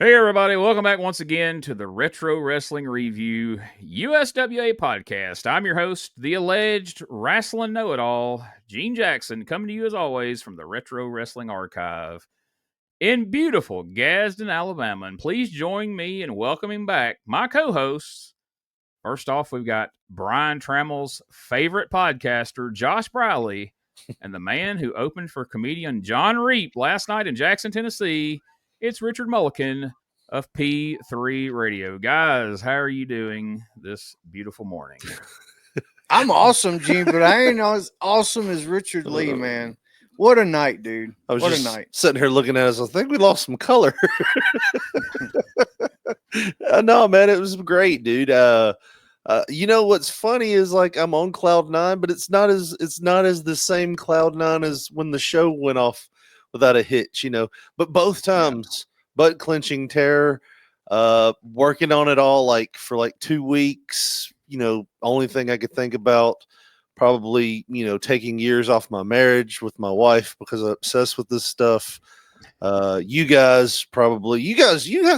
Hey, everybody. Welcome back once again to the Retro Wrestling Review USWA podcast. I'm your host, the alleged wrestling know-it-all, Gene Jackson, coming to you as always from the Retro Wrestling Archive in beautiful Gadsden, Alabama. And please join me in welcoming back my co-hosts. First off, we've got Brian Trammell's favorite podcaster, Josh Briley, and the man who opened for comedian John Reap last night in Jackson, Tennessee. It's Richard Mulliken of P3 Radio. Guys, how are you doing this beautiful morning? I'm awesome, Gene, but I ain't as awesome as Richard Lee, man. What a night, dude. I was what just a night. Sitting here looking at us. I think we lost some color. No, man, it was great, dude. You know what's funny is like I'm on cloud nine, but it's not as the same cloud nine as when the show went off without a hitch, you know. But both times, butt clenching terror, working on it all like for like 2 weeks. You know, only thing I could think about probably, you know, taking years off my marriage with my wife because I'm obsessed with this stuff. You guys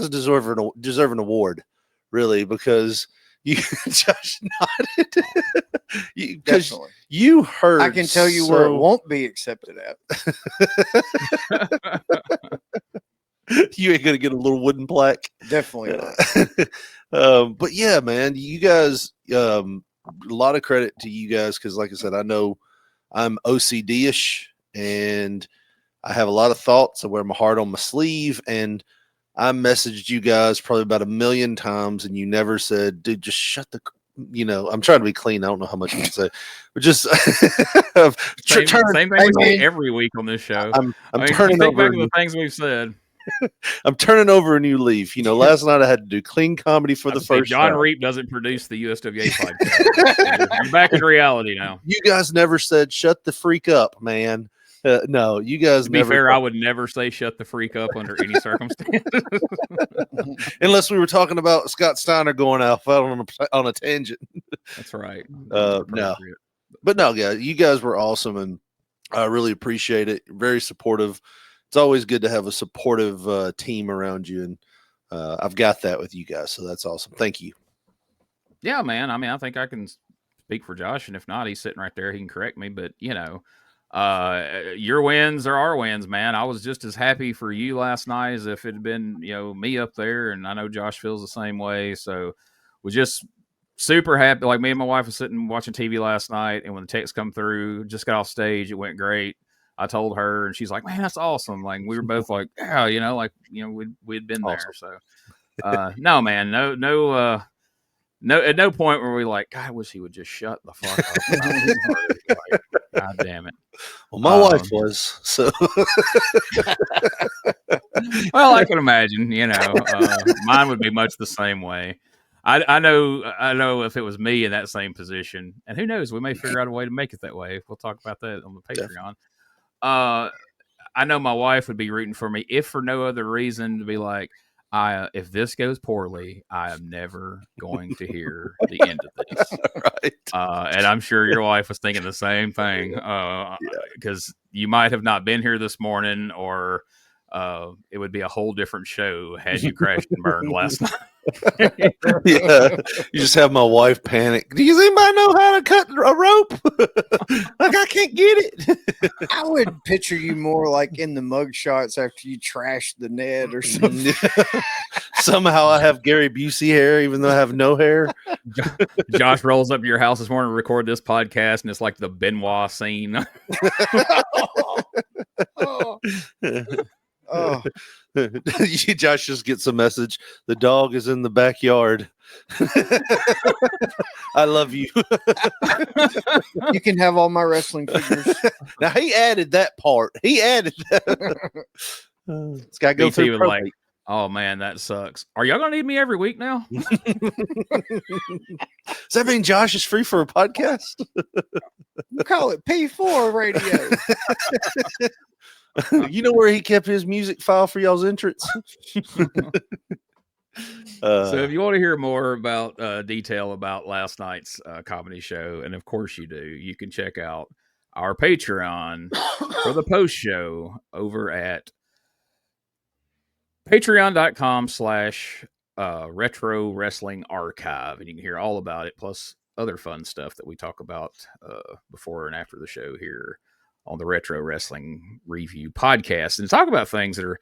deserve an award, really, because you Josh nodded because you heard. I can tell you where it won't be accepted at. You ain't gonna get a little wooden plaque. Definitely not. But yeah, man, you guys. A lot of credit to you guys because, like I said, I know I'm OCD-ish and I have a lot of thoughts. I wear my heart on my sleeve, and I messaged you guys probably about 1 million times, and you never said, "Dude, just shut the." You know, I'm trying to be clean. I don't know how much you can say, but just same thing we say every week on this show. I'm turning think over back to the things we've said. I'm turning over a new leaf. You know, last night I had to do clean comedy for the first John time. Reap doesn't produce the USWA podcast. You're back in reality now. You guys never said shut the freak up, man. No, you guys to be never. Fair, I would never say shut the freak up under any circumstance. Unless we were talking about Scott Steiner going out on a tangent. That's right. No. But no, guys, you guys were awesome, and I really appreciate it. Very supportive. It's always good to have a supportive team around you, and I've got that with you guys, so that's awesome. Thank you. Yeah, man. I mean, I think I can speak for Josh, and if not, he's sitting right there. He can correct me, but, you know, your wins are our wins, man. I was just as happy for you last night as if it had been, you know, me up there, and I know Josh feels the same way, so we're just super happy. Like, me and my wife was sitting watching TV last night, and when the text come through, just got off stage, it went great. I told her, and she's like, "Man, that's awesome!" Like, we were both like, "Yeah, you know, like, you know, we'd been there." Awesome. So, no, man, no. At no point were we like, "God, I wish he would just shut the fuck up." Like, God damn it. Well, my wife was so. Well, I can imagine. You know, mine would be much the same way. I know if it was me in that same position, and who knows, we may figure out a way to make it that way. We'll talk about that on the Patreon. I know my wife would be rooting for me, if for no other reason, to be like, if this goes poorly, I am never going to hear the end of this. Right. And I'm sure your wife was thinking the same thing, because you might have not been here this morning, or it would be a whole different show had you crashed and burned last night. Yeah, you just have my wife panic. Does anybody know how to cut a rope? Like, I can't get it. I would picture you more like in the mug shots after you trashed the net or something. Somehow I have Gary Busey hair, even though I have no hair. Josh rolls up to your house this morning to record this podcast, and it's like the Benoit scene. Oh. Josh just gets a message. The dog is in the backyard. I love you. You can have all my wrestling figures. Now, he added that part. He added that. It's got to go through probate. Like, oh man, that sucks. Are y'all gonna need me every week now? Does that mean Josh is free for a podcast? We call it P4 radio. You know where he kept his music file for y'all's entrance? So if you want to hear more about detail about last night's comedy show, and of course you do, you can check out our Patreon for the post show over at Patreon.com/Retro Wrestling Archive, and you can hear all about it, plus other fun stuff that we talk about before and after the show here on the Retro Wrestling Review podcast, and talk about things that are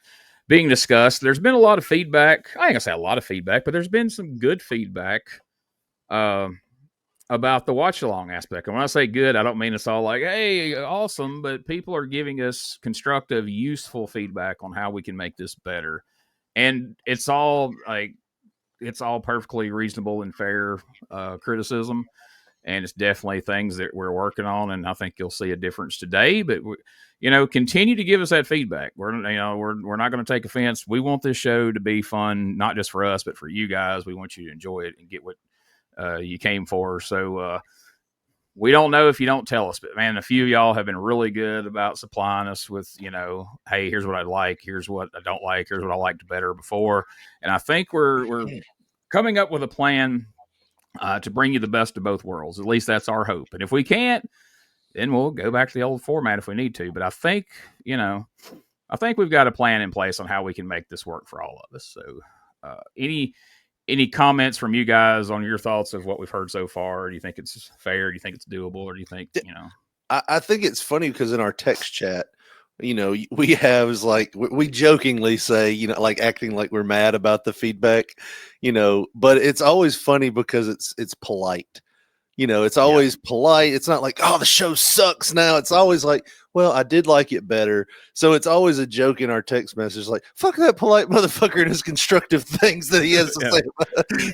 being discussed. There's been a lot of feedback. I ain't gonna say a lot of feedback, but there's been some good feedback about the watch along aspect. And when I say good, I don't mean it's all like, hey, awesome, but people are giving us constructive, useful feedback on how we can make this better. And it's all perfectly reasonable and fair criticism. And it's definitely things that we're working on. And I think you'll see a difference today, but continue to give us that feedback. We're not going to take offense. We want this show to be fun, not just for us, but for you guys. We want you to enjoy it and get what you came for. So we don't know if you don't tell us, but man, a few of y'all have been really good about supplying us with, hey, here's what I like, here's what I don't like, here's what I liked better before. And I think we're coming up with a plan to bring you the best of both worlds. At least that's our hope. And if we can't, then we'll go back to the old format if we need to. But I think we've got a plan in place on how we can make this work for all of us. So any comments from you guys on your thoughts of what we've heard so far? Do you think it's fair? Do you think it's doable? Or do you think, I think it's funny because in our text chat, we have is like, we jokingly say, like acting like we're mad about the feedback, but it's always funny because it's polite. It's always polite. It's not like, oh, the show sucks now. It's always like, well, I did like it better. So it's always a joke in our text message, like, fuck that polite motherfucker and his constructive things that he has to say.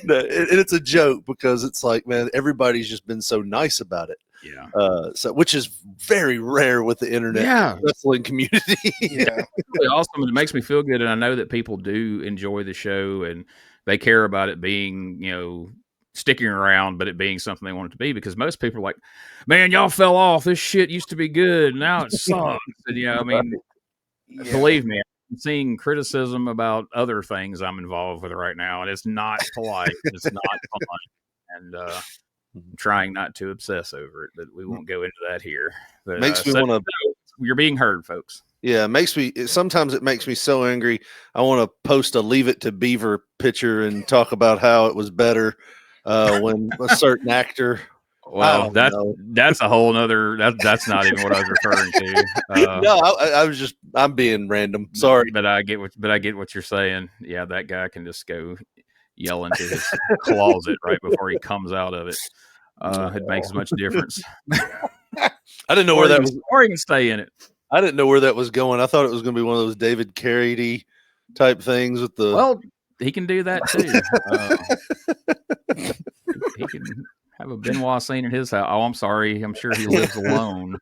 And it's a joke because it's like, man, everybody's just been so nice about it. Yeah. So which is very rare with the internet wrestling community. Yeah. Really awesome. It makes me feel good. And I know that people do enjoy the show and they care about it being, sticking around, but it being something they want it to be, because most people are like, man, y'all fell off. This shit used to be good. Now it sucks. And, believe me, I'm seeing criticism about other things I'm involved with right now, and it's not polite. It's not fun. And I'm trying not to obsess over it, but we won't go into that here. But makes me want to. You're being heard, folks. Yeah, sometimes it makes me so angry. I want to post a Leave It to Beaver picture and talk about how it was better when a certain actor. Well, that's a whole nother. That's not even what I was referring to. No, I'm being random. Sorry, but I get what you're saying. Yeah, that guy can just go yell into his closet right before he comes out of it. It makes as much difference. I didn't know where that was. Or he can stay in it. I didn't know where that was going. I thought it was going to be one of those David Carradine type things with the. Well, he can do that too. He can have a Benoit scene in his house. Oh, I'm sorry. I'm sure he lives alone.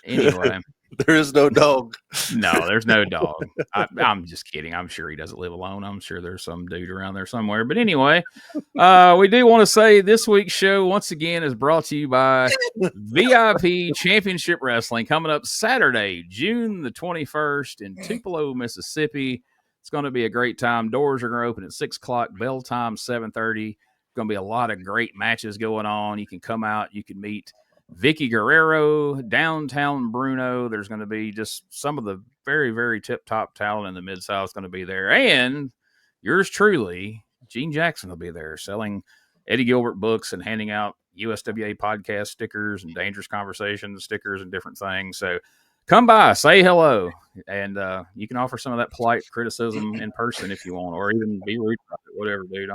Anyway. There is no dog. No, there's no dog. I'm just kidding. I'm sure he doesn't live alone. I'm sure there's some dude around there somewhere. But anyway, we do want to say this week's show, once again, is brought to you by VIP Championship Wrestling, coming up Saturday, June the 21st in Tupelo, Mississippi. It's going to be a great time. Doors are going to open at 6 o'clock. Bell time, 7:30. Going to be a lot of great matches going on. You can come out. You can meet Vicky Guerrero, Downtown Bruno. There's going to be just some of the very, very tip-top talent in the Mid-South is going to be there. And yours truly, Gene Jackson, will be there selling Eddie Gilbert books and handing out USWA podcast stickers and Dangerous Conversations stickers and different things. So come by, say hello, and you can offer some of that polite criticism in person if you want, or even be rude about it, whatever, dude.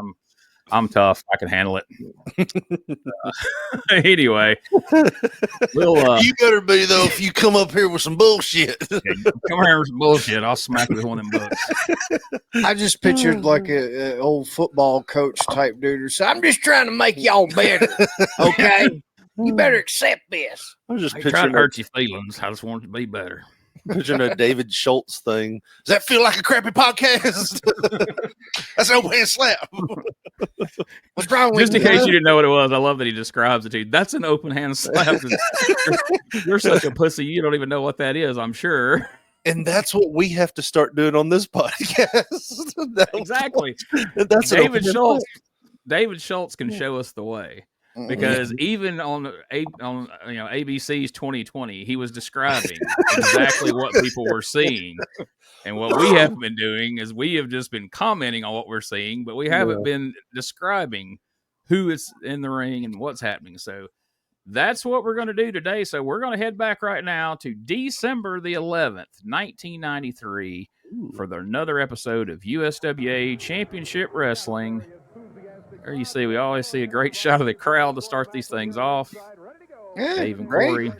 I'm tough. I can handle it. Anyway, you better be though if you come up here with some bullshit. Come here with some bullshit. I'll smack you with one of them books. I just pictured like a old football coach type dude or something. I'm just trying to make y'all better. Okay, you better accept this. I'm just trying to hurt your feelings. I just want it to be better. Picturing a David Schultz thing. Does that feel like a crappy podcast? That's an open hand slap. What's wrong with Just in case you didn't know what it was, I love that he describes it to you. That's an open hand slap. You're such a pussy. You don't even know what that is, I'm sure. And that's what we have to start doing on this podcast. Exactly. That's David Schultz. David Schultz can show us the way. because even on ABC's 2020, he was describing exactly what people were seeing. And what we have been doing is we have just been commenting on what we're seeing, but we haven't been describing who is in the ring and what's happening. So that's what we're going to do today. So we're going to head back right now to December the 11th, 1993, for another episode of USWA Championship Wrestling. There you see, we always see a great shot of the crowd to start these things off. Yeah, Dave and great.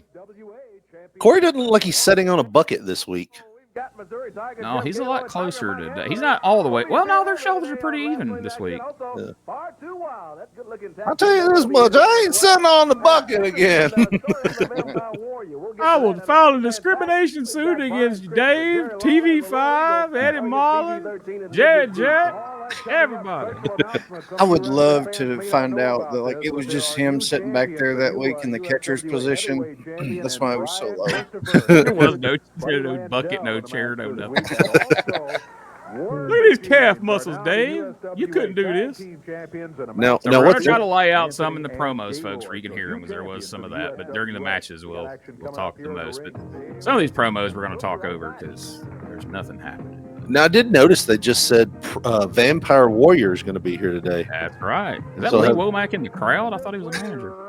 Corey doesn't look like he's sitting on a bucket this week. No, he's a lot closer today. He's not all the way. Well, no, their shoulders are pretty even this week. Yeah. I'll tell you this much, I ain't sitting on the bucket again. I will file a discrimination suit against Dave, TV5, Eddie Marlin, Jared Jack, everybody. I would love to find out that it was just him sitting back there that week in the catcher's position. That's why it was so low. There was no bucket, no chair, no nothing. Look at these calf muscles, Dave. You couldn't do this. Now, So we're going to try to lay out some in the promos, folks, where you can hear them, because there was some of that. But during the matches, we'll talk the most. But some of these promos we're going to talk over because there's nothing happening. Now, I did notice they just said Vampire Warrior is going to be here today. That's right. Is that So Lee have- Womack in the crowd? I thought he was a manager.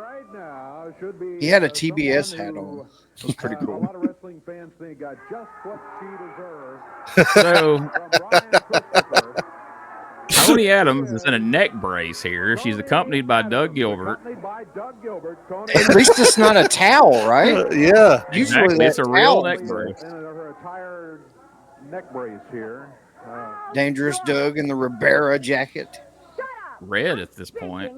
He had a TBS hat on. It was pretty cool. So Toni Adams is in a neck brace here. She's accompanied by Doug Gilbert. At least it's not a towel, right? Yeah. Usually Exactly. It's that a real towel neck is brace. Neck brace here. Dangerous Doug in the Ribera jacket. Red at this point.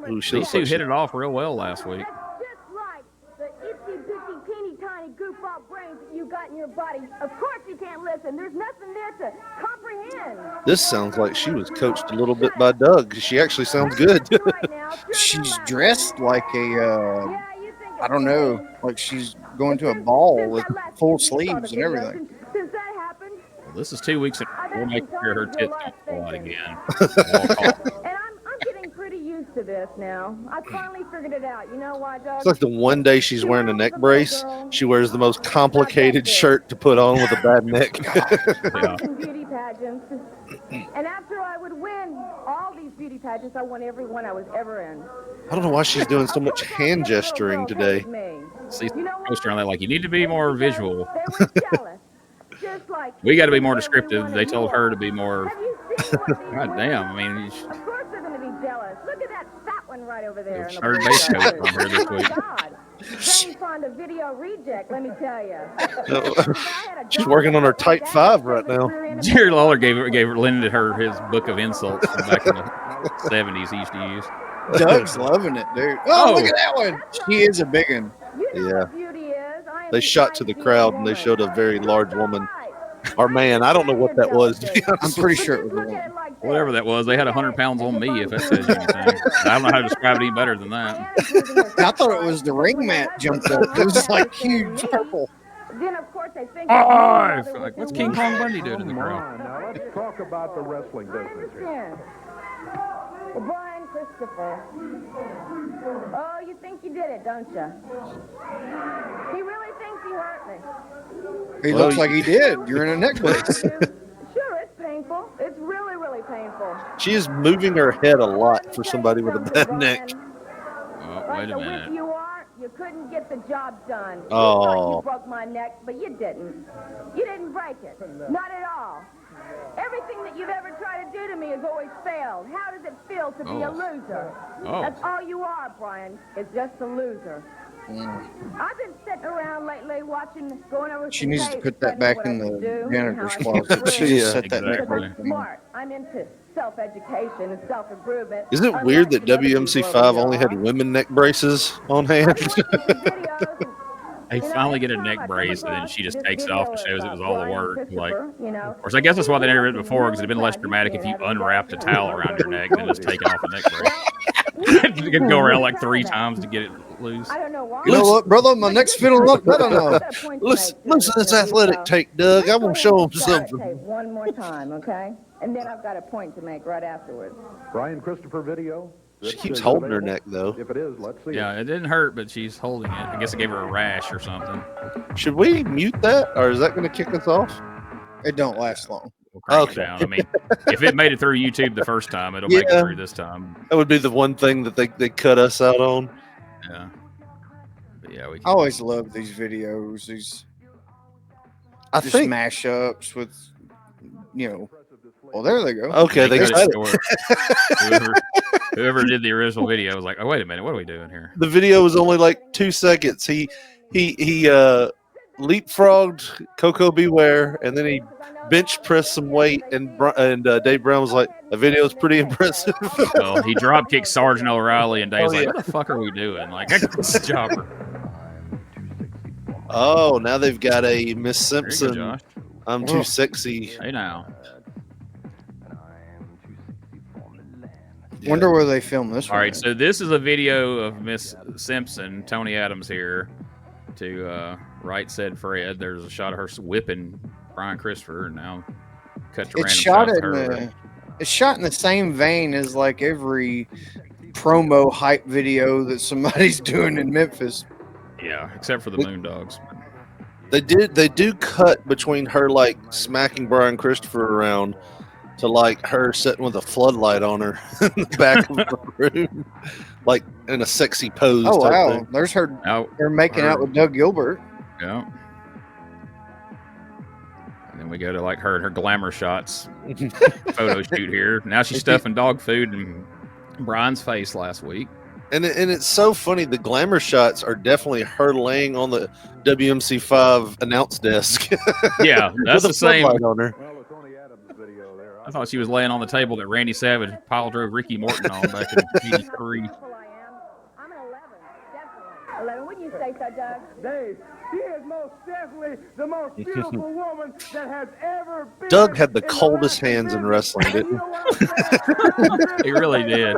Ooh, she These looks two like hit it off real well last week. Just like the itsy-bitsy, teeny-tiny goofball brains that you got in your body. Of course you can't listen. There's nothing there to comprehend. This sounds like she was coached a little bit by Doug. She actually sounds good. She's dressed like I don't know, like she's going to a ball with full sleeves and everything. Since that happened, Well, this is 2 weeks in a row. We'll make sure her tits don't fall out again. and I'm getting pretty used to this now. I finally figured it out. You know why, Doug? It's like the one day she's wearing a neck brace, she wears the most complicated shirt to put on with a bad neck. Yeah. In beauty pageants. And after I would win all these beauty pageants, I won every one I was ever in. I don't know why she's doing so much hand gesturing today. See poster on that, like, you need to be more visual. They were jealous. Just like We got to be more descriptive. They told her to be more. Have you seen what these God damn! I mean, Of course they're going to be jealous. Look at that fat one right over there. in the Third blue base coach shirt. on her this Oh, my week. God. Jane Fonda video reject, let me tell you. She's working on her tight five right now. Jerry Lawler lended her his book of insults from back in the 70s he used to use. Doug's loving it, dude. Oh, look at that one. She is a big one. Yeah. They shot to the crowd and they showed a very large woman. Or man, I don't know what that was, to be honest. I'm pretty sure it was a woman. Whatever that was, they had 100 pounds on me, if that says anything. I don't know how to describe it any better than that. I thought it was the ring mat jumped up. It was like huge purple. Then of course I think Like, what's King Kong Bundy doing in the crowd? Now let's talk about the wrestling business here. Well, Brian Christopher. Oh, you think you did it, don't you? He really thinks he hurt me. He looks like he did. You're in a neck brace. Sure, it's painful. It's really, really painful. She is moving her head a lot for somebody with a bad neck. Oh, Like wait the a whip minute. you are, you couldn't get the job done. You Oh. thought you broke my neck, but you didn't. You didn't break it. Not at all. Everything that you've ever tried to do to me has always failed. How does it feel to be a Oh. loser? Oh. That's all you are, Brian, is just a loser. I've been sitting around lately watching, going over She some needs to tapes, put that studying back what in I the could do, janitor's how I could closet. She improve. just set that neck Exactly. brace I'm down. smart. I'm into self-education and self-improvement. Isn't it I'm weird that watching other WMC5 people only had over women neck braces on hand? I'm watching some videos and, They you know, finally get a every time neck I brace, come and then she across just this takes it off and video shows it was about all the Brian work. Like, Christopher, you know, of course, I guess that's why they never did it before, because it'd have been less dramatic if you unwrapped a towel around your neck and just taken off a neck brace. You could go around like 3 times to get it loose. I don't know why. You know what, brother? My neck's feeling a lot better now. Listen to this athletic take, Doug. I'm going to show him something. One more time, okay? And then I've got a point to make right afterwards. Brian Christopher video. She keeps holding her neck, though. If it is, let's see. Yeah, it didn't hurt, but she's holding it. I guess it gave her a rash or something. Should we mute that, or is that going to kick us off? It don't last long. We'll crank it Okay. down. I mean, if it made it through YouTube the first time, it'll make it Yeah. through this time. That would be the one thing that they cut us out on. Yeah. But yeah, we I can. always love these videos. These I just think. mashups with, Well, there they go. Okay, they cut cut it it. short. Whoever did the original video was like, "Oh, wait a minute, what are we doing here?" The video was only like 2 seconds. He leapfrogged Coco Beware, and then he bench pressed some weight, and Dave Brown was like, "The video is pretty impressive." Well, he drop kicked Sergeant O'Reilly, and Dave's Oh, like, yeah. "What the fuck are we doing?" Like, that's a jobber. Oh, now they've got a Miss There you go, Simpson. Josh. I'm too sexy. Hey now. Wonder where they filmed this All one. right, so this is a video of Miss Simpson, Toni Adams here, to right said Fred. There's a shot of her whipping Brian Christopher, and now cut to It's random shot shots in of her. it's shot in the same vein as like every promo hype video that somebody's doing in Memphis. Yeah, except for the Moondogs. They do cut between her like smacking Brian Christopher around to like her sitting with a floodlight on her in the back of the room, like in a sexy pose. Oh type wow, thing. there's her. Oh, They're making out with Doug Gilbert. yeah. And then we go to like her and her glamour shots photo shoot here. Now she's stuffing dog food in Brian's face last week. And it's so funny. The glamour shots are definitely her laying on the WMC5 announce desk. Yeah, that's with the a same. floodlight on her. Well, the Toni Adams video there. I thought she was laying on the table that Randy Savage pile drove Ricky Morton on back in '83. I am. I'm an 11, definitely. 11, wouldn't you say so, Doug? Dave, she is most definitely the most beautiful woman that has ever been. Doug had the in coldest wrestling hands in business. wrestling, And didn't you know what I'm saying? He really did.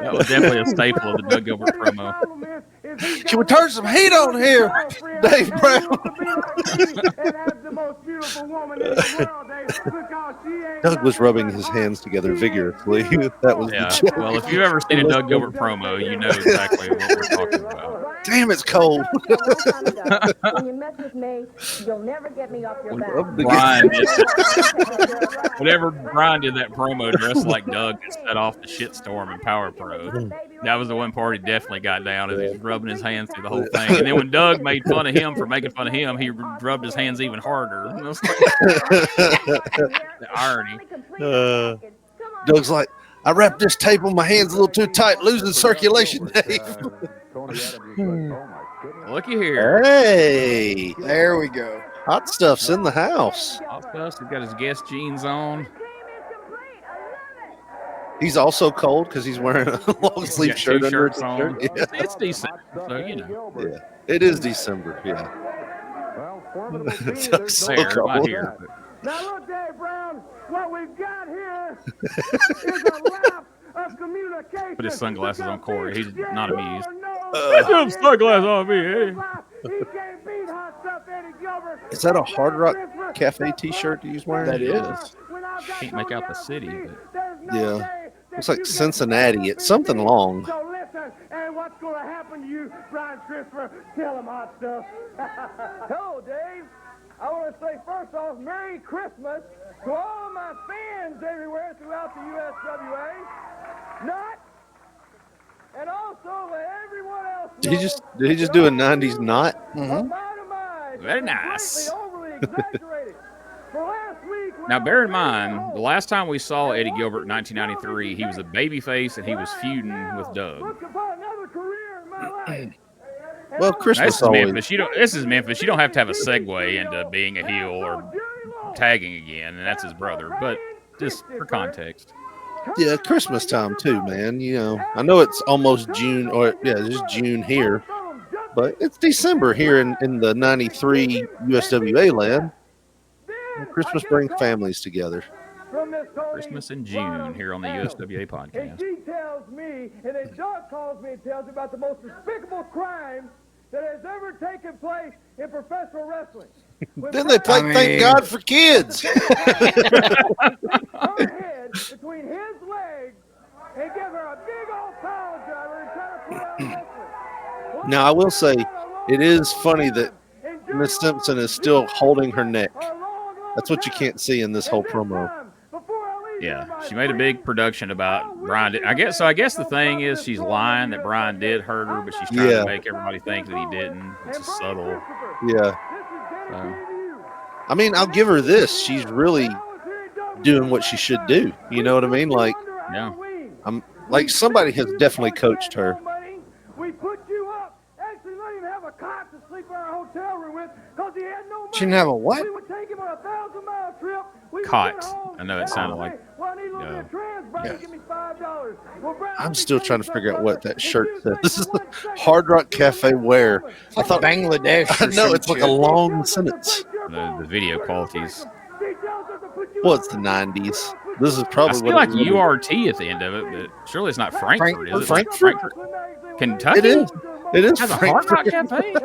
That was definitely a staple of the Doug Gilbert promo. Can we turn some heat on here, Dave Brown? Doug was rubbing his hands together vigorously. That was Yeah. the joke. Well, if you've ever seen a Doug Gilbert promo, you know exactly what we're talking about. Damn, it's cold. When you mess with me, you'll never get me off your back. Brian did whenever Brian did that promo dressed like Doug and set off the shitstorm in Power Pro. That was the one part he definitely got down, is he's rubbing his hands through the whole thing. And then when Doug made fun of him for making fun of him, he rubbed his hands even harder. And it was like the irony. Doug's like, I wrapped this tape on my hands a little too tight, losing circulation, Dave. Toni Adams is like, oh my goodness. Looky here. Hey, There we go. hot stuff's in the house. He's got his guest jeans on. He's also cold because he's wearing a long sleeve Got shirt two under shirts his on. shirt. Yeah. It's decent, so you know. Yeah, it is December. Yeah, Well, formidable teams. Doug's so Fair, cold. not here. but- Now look, Dave Brown, what we've got here is a lap of communication. Put his sunglasses on Corey. He's not amused. Put them sunglasses on me, eh? He can't beat hot stuff Eddie Gilbert. Is that a Hard Rock Cafe T-shirt he's wearing? That is. Can't make out the city, but Yeah. Looks like Cincinnati. It's something long. So listen, and what's going to happen to you, Brian Christopher? Tell him hot stuff. Hello, Dave. I want to say first off, Merry Christmas to all my fans everywhere throughout the USWA. Not, and also let everyone else know. Did he just do a '90s knot? Very nice. Overly exaggerated. For last week, now bear in mind, the last time we saw Eddie Gilbert in 1993, he was a babyface and he was feuding with Doug. look upon another career in my life. Well, Now, Christmas this is always. Memphis. This is Memphis. You don't have to have a segue into being a heel or tagging again, and that's his brother. But just for context, Yeah, Christmas time too, man. You know, I know it's almost June, or yeah, it's June here, but it's December here in the '93 USWA land. And Christmas brings families together. Christmas in June here on the USWA And podcast. she tells me, and then Doug calls me and tells me about the most despicable crime that has ever taken place in professional wrestling. Then they play "Thank God for Kids." Her head between his legs and give her a big old Now, I will say, it is funny that Miss Simpson is still holding her neck. That's what you can't see in this whole promo. Yeah, she made a big production about Brian. I guess the thing is she's lying that Brian did hurt her, but she's trying to make everybody think that he didn't. It's just subtle. Yeah. I mean, I'll give her this. She's really doing what she should do. You know what I mean? Like, yeah. I'm like, somebody has definitely coached her. We put you up. Actually, let him have a cot to sleep in our hotel room with because he had no money. She didn't have a what? We would take him on a 1,000-mile trip. Cot. I know it sounded like. Give me $5. I'm still trying to figure out what that shirt says. This is Hard Rock Cafe wear. I thought Bangladesh. I know it's like a long sentence. The video qualities. Well, it's the 90s. This is probably I feel like URT at the end of it, but surely it's not Frankfurt, is it? Frankfurt? Kentucky? It is. It is Has a Hard Rock Cafe?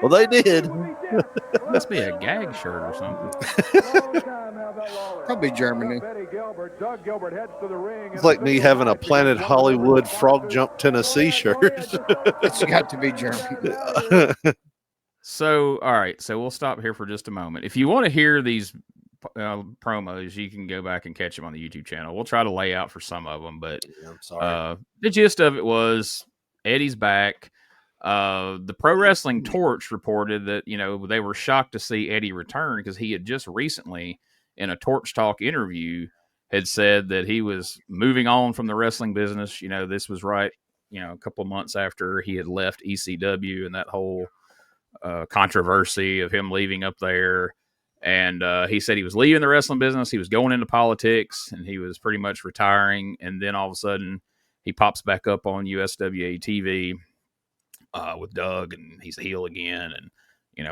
Well, they did. Must be a gag shirt or something. Probably Germany. It's like me having a Planet Hollywood Frog Jump Tennessee shirt. It's got to be Germany. So, all right. So we'll stop here for just a moment. If you want to hear these promos, you can go back and catch them on the YouTube channel. We'll try to lay out for some of them, but I'm sorry. The gist of it was Eddie's back. The Pro Wrestling Torch reported that, they were shocked to see Eddie return because he had just recently, in a Torch Talk interview, had said that he was moving on from the wrestling business. This was right, a couple of months after he had left ECW and that whole controversy of him leaving up there. And he said he was leaving the wrestling business. He was going into politics and he was pretty much retiring. And then all of a sudden he pops back up on USWA TV with Doug, and he's a heel again. And,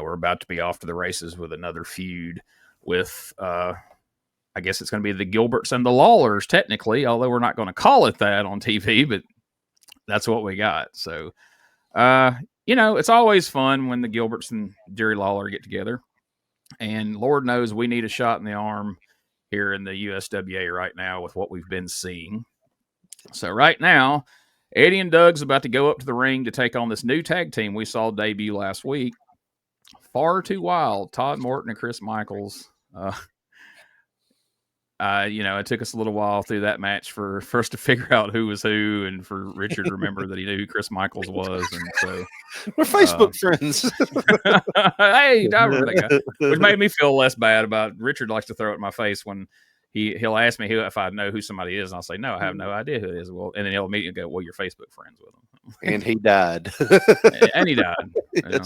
we're about to be off to the races with another feud with, I guess it's going to be the Gilberts and the Lawlers, technically, although we're not going to call it that on TV, but that's what we got. So, it's always fun when the Gilberts and Jerry Lawler get together. And Lord knows we need a shot in the arm here in the USWA right now with what we've been seeing. So right now, Eddie and Doug's about to go up to the ring to take on this new tag team we saw debut last week. Far Too Wild, Todd Morton and Chris Michaels. It took us a little while through that match for us to figure out who was who, and for Richard to remember that he knew who Chris Michaels was. And so we're Facebook friends. Hey, I remember that guy. Which made me feel less bad about Richard. Likes to throw it in my face when he'll ask me if I know who somebody is, and I'll say, no, I have no idea who it is. Well, and then he'll immediately go, well, you're Facebook friends with him. And he died. And he died.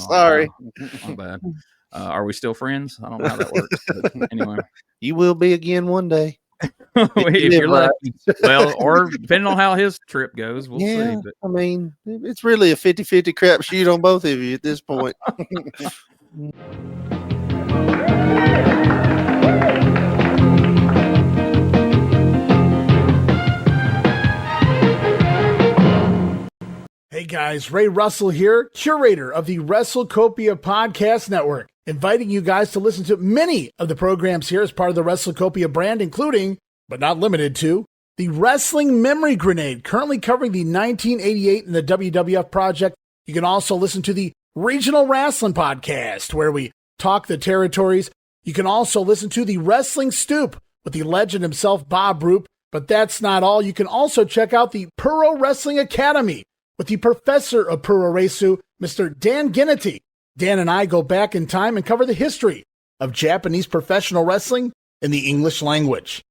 Sorry. I'm bad. Are we still friends? I don't know how that works. But anyway. You will be again one day. If you're lucky. Well, or depending on how his trip goes, we'll see. But I mean, it's really a 50-50 crapshoot on both of you at this point. Hey guys, Ray Russell here, curator of the WrestleCopia Podcast Network, inviting you guys to listen to many of the programs here as part of the WrestleCopia brand, including, but not limited to, the Wrestling Memory Grenade, currently covering the 1988 and the WWF project. You can also listen to the Regional Wrestling Podcast, where we talk the territories. You can also listen to the Wrestling Stoop with the legend himself, Bob Roop. But that's not all. You can also check out the Pro Wrestling Academy with the professor of Puroresu, Mr. Dan Ginnity. Dan and I go back in time and cover the history of Japanese professional wrestling in the English language.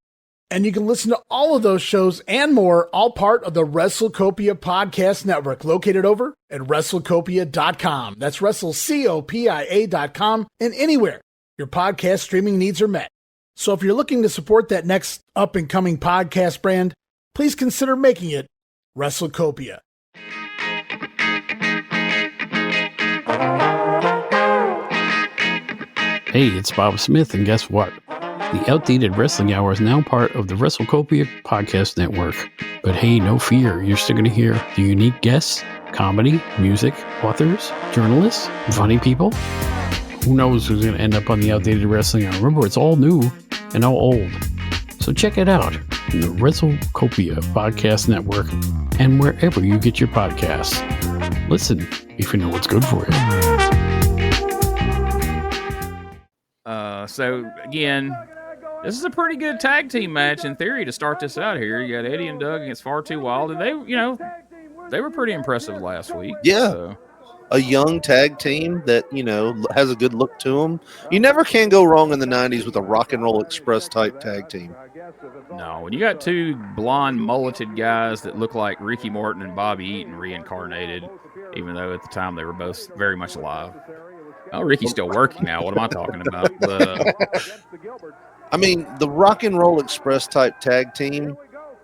And you can listen to all of those shows and more, all part of the WrestleCopia Podcast Network, located over at WrestleCopia.com. That's WrestleCopia.com, and anywhere your podcast streaming needs are met. So if you're looking to support that next up-and-coming podcast brand, please consider making it WrestleCopia. Hey, it's Bob Smith, and guess what? The Outdated Wrestling Hour is now part of the WrestleCopia Podcast Network. But hey, no fear, you're still going to hear the unique guests, comedy, music, authors, journalists, funny people. Who knows who's going to end up on the Outdated Wrestling Hour? Remember, it's all new and all old. So check it out in the WrestleCopia Podcast Network. and wherever you get your podcasts. Listen if you know what's good for you. So again, this is a pretty good tag team match in theory to start this out here. You got Eddie and Doug against Far Too Wild, and they were pretty impressive last week. Yeah. So. A young tag team that, has a good look to them. You never can go wrong in the 90s with a Rock and Roll Express type tag team. No, when you got two blonde mulleted guys that look like Ricky Morton and Bobby Eaton reincarnated, even though at the time they were both very much alive. Oh, Ricky's still working now. What am I talking about? The Rock and Roll Express type tag team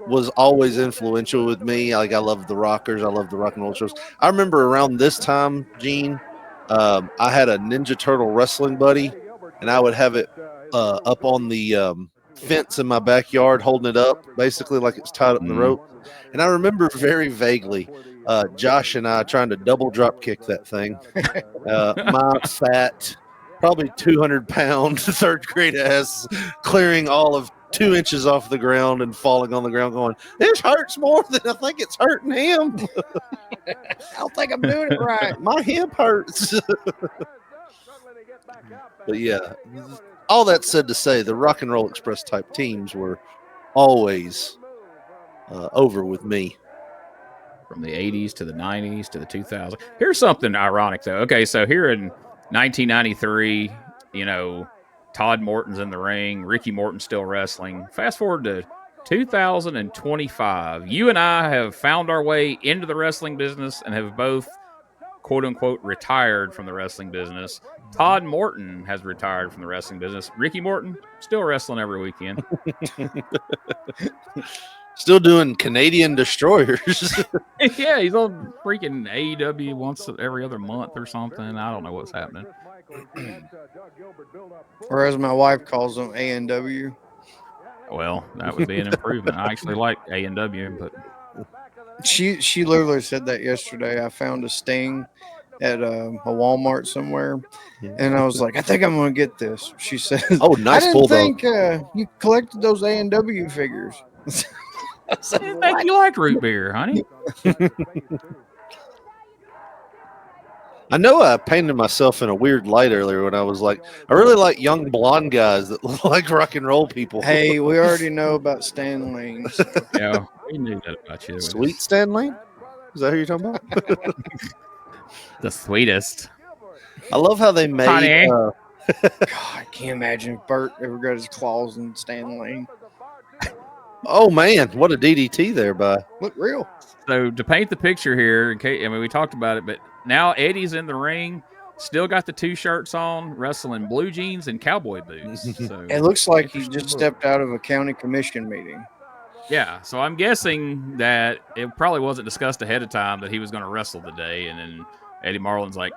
was always influential with me. Like, I love the Rockers. I love the Rock and Roll shows. I remember around this time, Gene, I had a Ninja Turtle wrestling buddy, and I would have it up on the fence in my backyard, holding it up, basically like it's tied up in the rope. And I remember very vaguely Josh and I trying to double drop kick that thing. My fat, probably 200-pound third grade ass clearing all of 2 inches off the ground and falling on the ground going, this hurts more than I think it's hurting him. I don't think I'm doing it right. My hip hurts. But yeah, all that said to say, the Rock and Roll Express type teams were always over with me. From the 80s to the 90s to the 2000s. Here's something ironic, though. Okay, so here in 1993, Todd Morton's in the ring. Ricky Morton's still wrestling. Fast forward to 2025. You and I have found our way into the wrestling business and have both, quote-unquote, retired from the wrestling business. Todd Morton has retired from the wrestling business. Ricky Morton, still wrestling every weekend. Still doing Canadian Destroyers. Yeah, he's on freaking AEW once every other month or something. I don't know what's happening. Or as my wife calls them, A&W. Well, that would be an improvement. I actually like A&W, but She literally said that yesterday. I found a Sting at a Walmart somewhere, and I was like, I think I'm going to get this. She said, oh, nice I bulldog. didn't think you collected those A&W figures. I didn't think you liked root beer, honey. I know I painted myself in a weird light earlier when I was like, I really like young blonde guys that look like rock and roll people. Hey, we already know about Stan Lane. So. Yeah, we knew that about you. Sweet Stan Lane? Is that who you're talking about? The sweetest. I love how they made. God, I can't imagine if Bert ever got his claws in Stan Lane. Oh man, what a DDT there by. Look real. So to paint the picture here, okay, we talked about it, but now Eddie's in the ring, still got the 2 shirts on, wrestling blue jeans and cowboy boots. So It looks like he just stepped out of a county commission meeting. yeah, so I'm guessing that it probably wasn't discussed ahead of time that he was going to wrestle today, and then Eddie Marlin's like,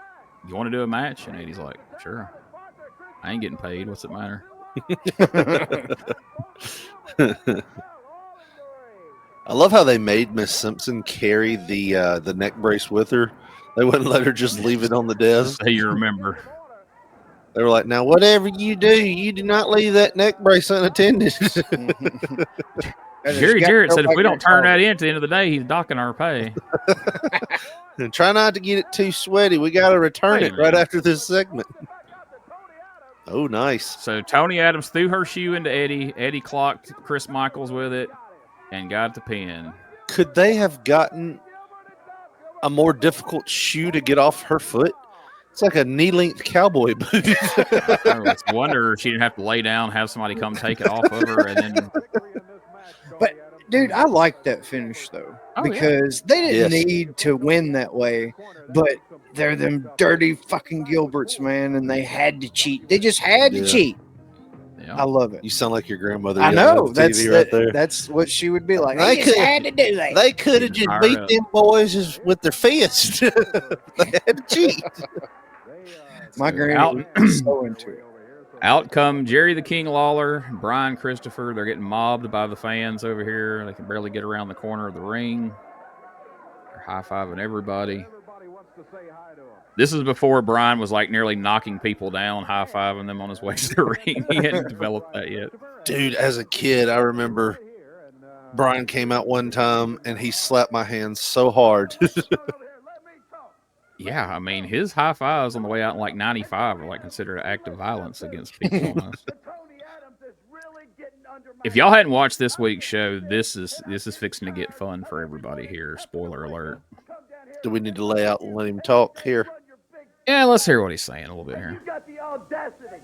"You want to do a match?" And Eddie's like, "Sure. I ain't getting paid. What's it matter?" I love how they made Miss Simpson carry the neck brace with her. They wouldn't let her just leave it on the desk. So you remember. They were like, now, whatever you do not leave that neck brace unattended. Jerry Jarrett said if we don't turn that in at the end of the day, he's docking our pay. And try not to get it too sweaty. We got to return it right after this segment. Oh, nice. So Toni Adams threw her shoe into Eddie. Eddie clocked Chris Michaels with it and got the pin. Could they have gotten a more difficult shoe to get off her foot? It's like a knee-length cowboy boot. I wonder she didn't have to lay down, have somebody come take it off of her, and then. But dude, I like that finish though because they didn't need to win that way, but they're them dirty fucking Gilberts, man, and they had to cheat. They just had to cheat. Yeah. I love it. You sound like your grandmother. I know. That's what she would be like. They just had to do that. They could have just beat them boys just with their fists. They had to cheat. My granny was so into it. Out come Jerry the King Lawler, Brian Christopher. They're getting mobbed by the fans over here. They can barely get around the corner of the ring. They're high-fiving everybody. This is before Brian was like nearly knocking people down, high-fiving them on his way to the ring. He hadn't developed that yet. Dude, as a kid, I remember Brian came out one time and he slapped my hand so hard. Yeah, I mean, his high fives on the way out in like 95 are like considered an act of violence against people on us. If y'all hadn't watched this week's show, this is fixing to get fun for everybody here. Spoiler alert. Do we need to lay out and let him talk here? Yeah, let's hear what he's saying a little bit here. You got the audacity.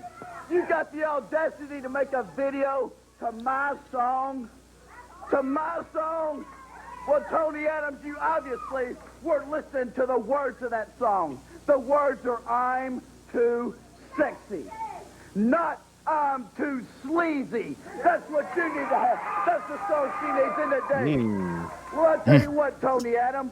You got the audacity to make a video to my song. To my song. Well, Toni Adams, you obviously weren't listening to the words of that song. The words are "I'm too sexy," not "I'm too sleazy." That's what you need to have. That's the song she needs in the day. Well, I'll tell you what, Toni Adams.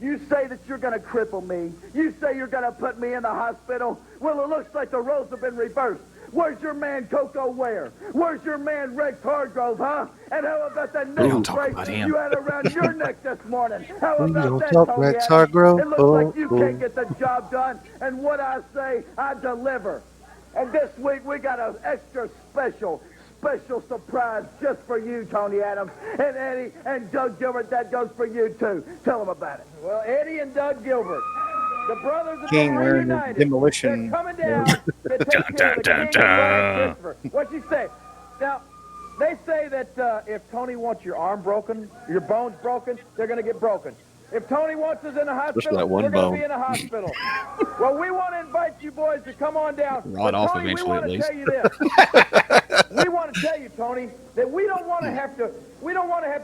You say that you're going to cripple me. You say you're going to put me in the hospital. Well, it looks like the roles have been reversed. Where's your man Coco Ware? Where's your man Rex Hargrove, huh? And how about that neck brace you had around your neck this morning? How about that, Toni Adams? Hargrove? It looks like you can't get the job done. And what I say, I deliver. And this week we got an extra special surprise just for you, Toni Adams. And Eddie and Doug Gilbert, that goes for you too. Tell them about it. Well, Eddie and Doug Gilbert, the brothers of King the wearing the Reunite, demolition. they're coming down to take care of the King and Brian Christopher. What'd you say? Now, they say that if Toni wants your arm broken, your bones broken, they're going to get broken. If Toni wants us in the hospital, that one we're going bone. to be in the hospital. Well, we want to invite you boys to come on down. Rot off Toni, eventually, at least. We want to tell you this. We want to tell you, Toni, that we don't want to have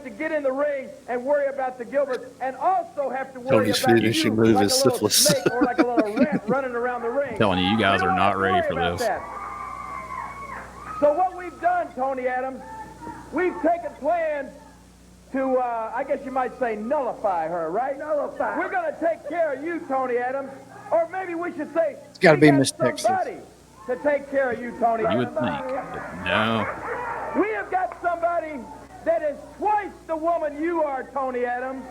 to get in the ring and worry about the Gilberts, and also have to worry Tony's about finishing you move like is a little syphilis. snake or like a little rat running around the ring. Telling you guys We are don't not have to ready worry for about this. that. So what we've done, Toni Adams, we've taken plans to, I guess you might say, nullify her, right? Nullify. We're going to take care of you, Toni Adams. Or maybe we should say, It's gotta be we got Miss Texas. somebody to take care of you, Toni You would Adams. think. But no. We have got somebody that is twice the woman you are, Toni Adams.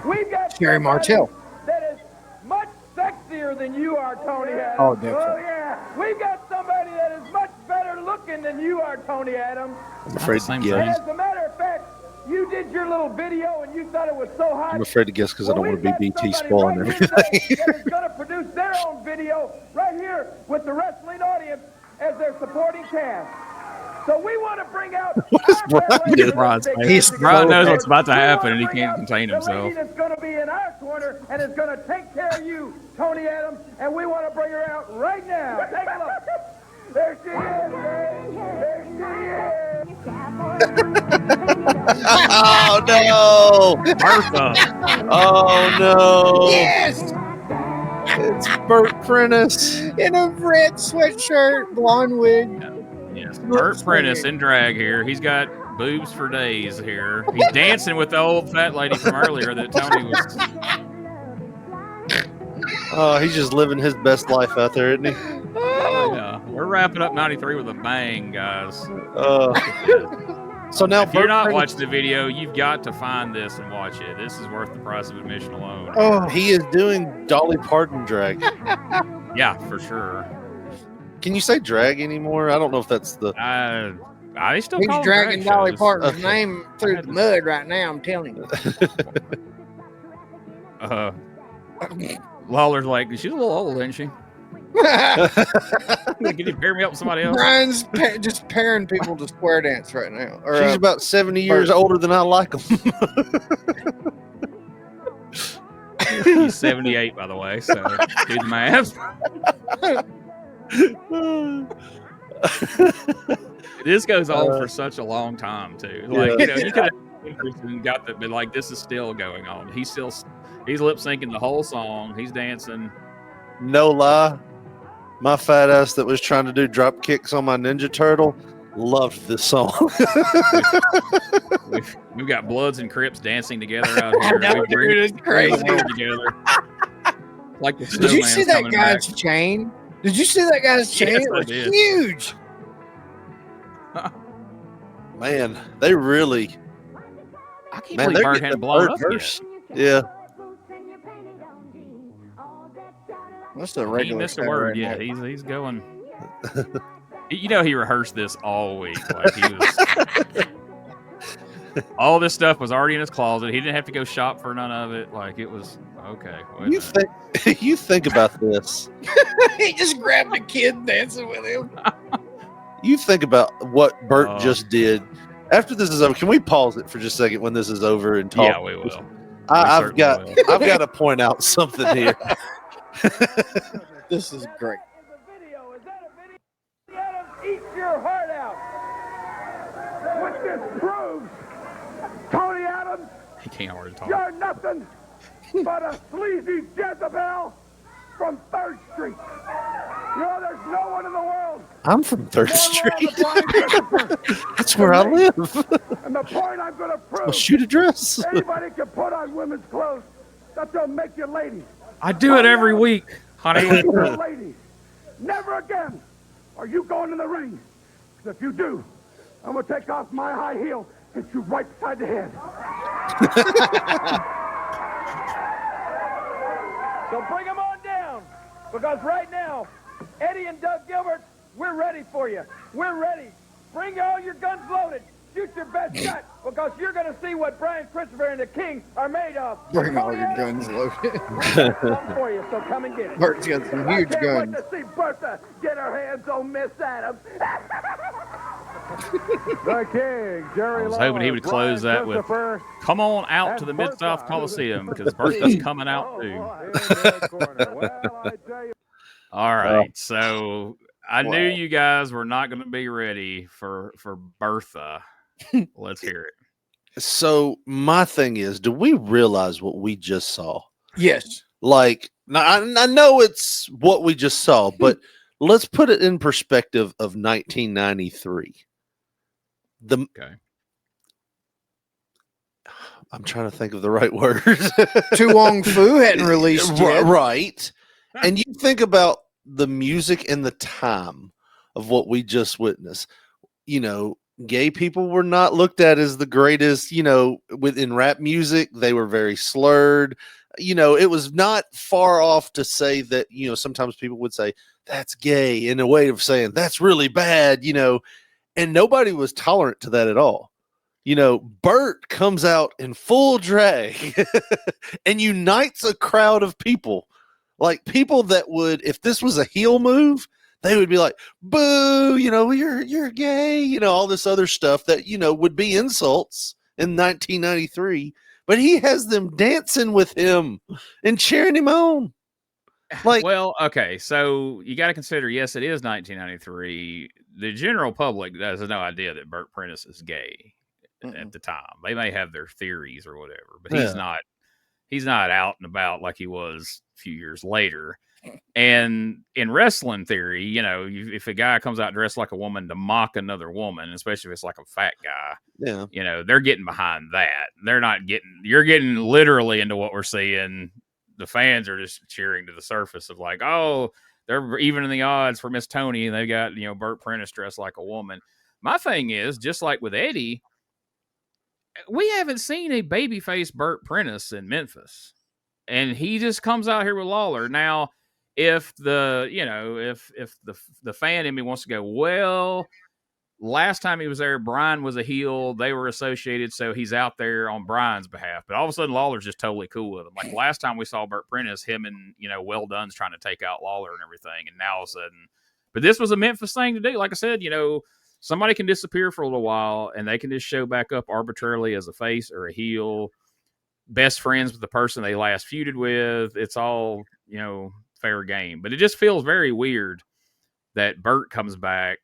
We've got Sherry somebody Martell. that is much sexier than you are, Toni Adams. Oh, definitely. Oh, yeah. We've got somebody that is much better looking than you are, Toni Adams. I'm afraid to Same guess. And thing. as a matter of fact, you did your little video and you thought it was so hot. I'm afraid to guess because I don't Well, want to be we've got BT somebody spoiling right here everything. today that is going to produce their own video right here with the wrestling audience as their supporting cast. So we want to bring out Brian doing? Brian knows what's about to happen and he can't contain himself. The lady that's going to be in our corner and is going to take care of you, Toni Adams, and we want to bring her out right now. Take a look. There she is, babe. There she is. Oh no! Bertha. Oh no! Yes! It's Bert Prentice. In a red sweatshirt, blonde wig. Yes. Bert Prentice in drag here. He's got boobs for days here. He's dancing with the old fat lady from earlier that Toni was. Oh, he's just living his best life out there, isn't he? Yeah. We're wrapping up 93 with a bang, guys. So now If you're Bert not Prentice- watching the video, you've got to find this and watch it. This is worth the price of admission alone. Oh, he is doing Dolly Parton drag. Yeah, for sure. Can you say drag anymore? I don't know if that's the. I still He's call them dragging drag Dolly shows. Parton's Okay. name through the mud right now, I'm telling you. Lawler's like, she's a little old, isn't she? Can you pair me up with somebody else? Brian's just pairing people to square dance right now. Or, She's about 70 years older than I like them. He's 78, by the way, so do the math. This goes on for such a long time, too. Like, you know, you could have got that, but like, this is still going on. He's lip syncing the whole song. He's dancing. No lie, my fat ass that was trying to do drop kicks on my Ninja Turtle loved this song. We've got Bloods and Crips dancing together out here. I know, dude, it's crazy. Together. Like the Did you snowman's see that coming guy's back. chain? Did you see that guy's chain? Yes, It I was did. huge. Man, they really. I can't Man, believe they're Bert getting hadn't the blown bird up yet. verse. Yeah. That's a He regular. missed a word. Yeah, he's going. You know, he rehearsed this all week. Like he was. All this stuff was already in his closet. He didn't have to go shop for none of it. Like, it was okay. You think about this. He just grabbed a kid dancing with him. You think about what Bert just did. After this is over, can we pause it for just a second when this is over and talk? Yeah, we will. I've got to point out something here. This is great. Eat your heart out. What this proves, Toni Adams, He can't hardly talk. you're nothing but a sleazy Jezebel from 3rd Street. You know, there's no one in the world. I'm from 3rd more Street. loyal to Brian Christopher That's where I live. And the point I'm going to prove, Well, shoot a dress. anybody can put on women's clothes that don't make you ladies. I do it every week, honey. You're a lady. Never again are you going in the ring. 'Cause if you do, I'm going to take off my high heel, hit you right beside the head. So bring them on down, because right now, Eddie and Doug Gilbert, we're ready for you. We're ready. Bring all your guns loaded. Shoot your best shot, because you're going to see what Brian Christopher and the King are made of. Bring all your guns loaded. Come for you, so come and get it. Bert's got some huge I can't guns. wait to see Bertha get her hands on Miss Adams. The King, Jerry I was Lawler, hoping he would close Brian that with, Christopher, come on out to and the Mid-South Bertha. Coliseum, because Bertha's coming out too. in the corner. Well, I tell you. All right, so I knew you guys were not going to be ready for BERTHA. Let's hear it. So my thing is, do we realize what we just saw? Yes. Like, now, I know it's what we just saw, but let's put it in perspective of 1993. Okay. I'm trying to think of the right word. Tu Wong Fu hadn't released yet. Right. And you think about the music and the time of what we just witnessed. You know, gay people were not looked at as the greatest, you know, within rap music. They were very slurred. You know, it was not far off to say that, you know, sometimes people would say that's gay in a way of saying that's really bad, you know, and nobody was tolerant to that at all. You know, Bert comes out in full drag and unites a crowd of people, like people that would, if this was a heel move, they would be like, boo, you know, you're gay, you know, all this other stuff that, you know, would be insults in 1993. But he has them dancing with him and cheering him on. Like, well, okay, so you got to consider, yes, it is 1993. The general public has no idea that Bert Prentice is gay at the time. They may have their theories or whatever, but he's not out and about like he was a few years later. And in wrestling theory, you know, if a guy comes out dressed like a woman to mock another woman, especially if it's like a fat guy, you know, they're getting behind that. They're not getting, you're getting literally into what we're seeing. The fans are just cheering to the surface of like, oh, they're even in the odds for Miss Toni, and they got, you know, Bert Prentice dressed like a woman. My thing is, just like with Eddie, we haven't seen a babyface Bert Prentice in Memphis, and he just comes out here with Lawler. Now, if the, you know, if the fan in me wants to go, well, last time he was there, Brian was a heel, they were associated, so he's out there on Brian's behalf. But all of a sudden, Lawler's just totally cool with him. Like last time we saw Bert Prentice, him and, you know, Well Done's trying to take out Lawler and everything, and now all of a sudden, but this was a Memphis thing to do. Like I said, you know, somebody can disappear for a little while, and they can just show back up arbitrarily as a face or a heel, best friends with the person they last feuded with. It's all, you know, fair game. But it just feels very weird that Bert comes back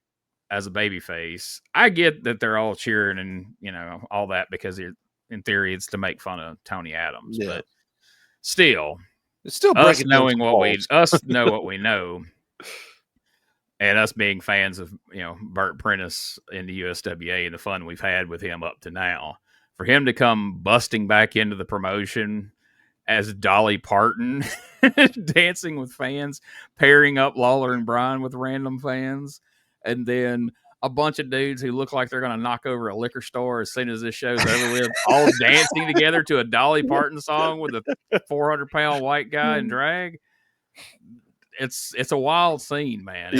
as a babyface. I get that they're all cheering and, you know, all that because in theory it's to make fun of Toni Adams. Yeah. But still, it's still us knowing what we know, and us being fans of, you know, Bert Prentice in the USWA and the fun we've had with him up to now, for him to come busting back into the promotion as Dolly Parton, dancing with fans, pairing up Lawler and Brian with random fans, and then a bunch of dudes who look like they're going to knock over a liquor store as soon as this show's over with, all dancing together to a Dolly Parton song with a 400-pound white guy in drag. It's a wild scene, man.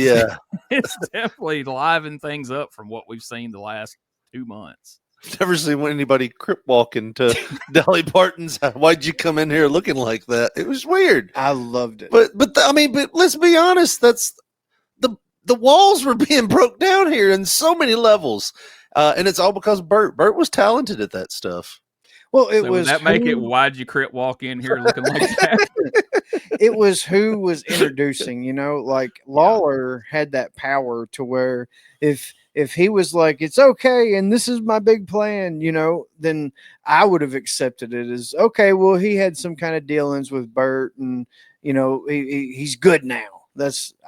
It's definitely livened things up from what we've seen the last 2 months. I've never seen anybody crip walking to Dolly Parton's. Why'd you come in here looking like that? It was weird. I loved it. But let's be honest. That's the walls were being broke down here in so many levels, and it's all because Bert. Bert was talented at that stuff. Well, it So was. would that make it? Why'd you crip walk in here looking like that? It was who was introducing. Like Lawler had that power to where if he was like, it's okay, and this is my big plan, then I would have accepted it as okay. Well, he had some kind of dealings with Bert, and he's good now.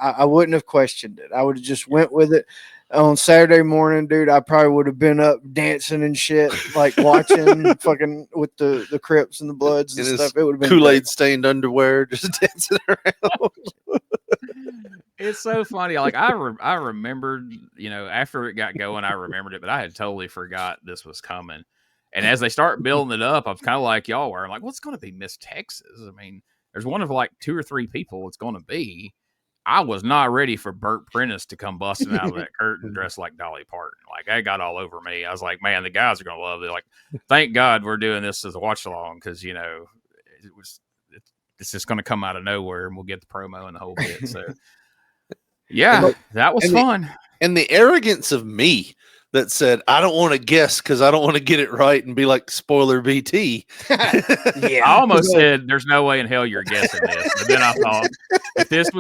I wouldn't have questioned it. I would have just went with it. On Saturday morning, dude, I probably would have been up dancing and shit, like watching fucking with the Crips and the Bloods and stuff. It would have been Kool-Aid stained underwear, just dancing around. It's so funny. Like I remembered, after it got going, I remembered it, but I had totally forgot this was coming. And as they start building it up, I was kind of like y'all were. I'm like, what's going to be Miss Texas? I mean, there's one of like 2 or 3 people it's going to be. I was not ready for Bert Prentice to come busting out of that curtain dressed like Dolly Parton. Like, that got all over me. I was like, man, the guys are going to love it. Like, thank God we're doing this as a watch along because, it's just going to come out of nowhere and we'll get the promo and the whole bit. So, yeah, that was fun. And the arrogance of me that said, I don't want to guess because I don't want to get it right and be like spoiler BT. I almost said there's no way in hell you're guessing this. But then I thought if this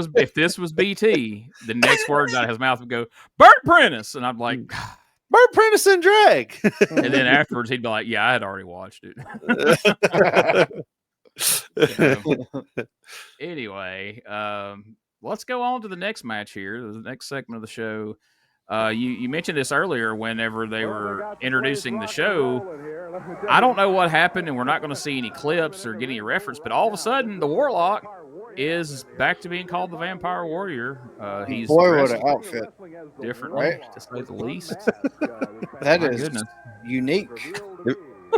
was BT, the next words out of his mouth would go, Bert Prentice. And I'm like, Bert Prentice in drag. And then afterwards he'd be like, yeah, I had already watched it. Anyway, let's go on to the next match here, the next segment of the show. You mentioned this earlier whenever they were introducing the show. I don't know what happened, and we're not going to see any clips or get any reference, but all of a sudden, the Warlock is back to being called the Vampire Warrior. He's boy, what an outfit. Differently, right? To say the least. That is unique.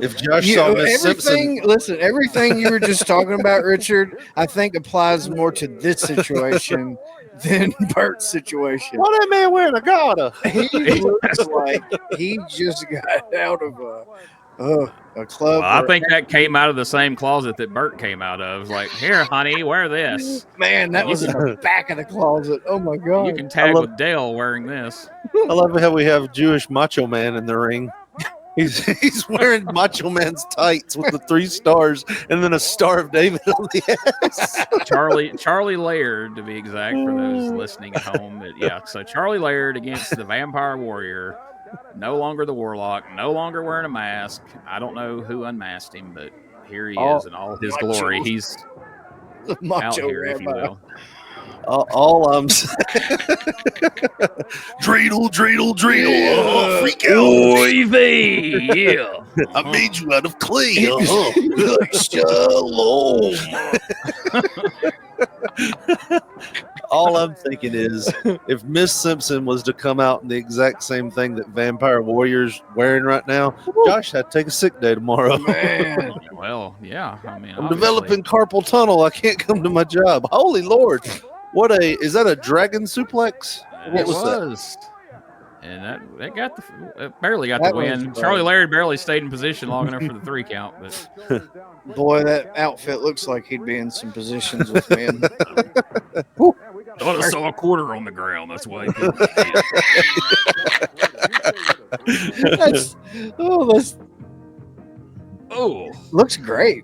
If Josh saw Miss Simpson, everything you were just talking about, Richard, I think applies more to this situation than Bert's situation. What that man wearing a garter? He looks like he just got out of a club. Well, I think that came out of the same closet that Bert came out of. It was like, here, honey, wear this. Man, that was in the back of the closet. Oh my God! You can tag with Dale wearing this. I love how we have Jewish Macho Man in the ring. He's wearing Macho Man's tights with the 3 stars and then a Star of David on the ass. Charlie Laird, to be exact, for those listening at home. But yeah, so Charlie Laird against the Vampire Warrior. No longer the Warlock, no longer wearing a mask. I don't know who unmasked him, but here he is in all his glory. He's out here, if you will. All I'm dreidel, oh, freak out. Oy vey, yeah. I made you out of clay. Shalom. All I'm thinking is, if Miss Simpson was to come out in the exact same thing that Vampire Warrior's wearing right now, Josh had to take a sick day tomorrow. Man. Well, yeah. I mean, I'm developing carpal tunnel. I can't come to my job. Holy Lord. Is that a dragon suplex? What was that? And that got barely got the win. Charlie Laird barely stayed in position long enough for the 3 count. But boy, that outfit looks like he'd be in some positions with me. Thought I saw a quarter on the ground. That's why. Looks great.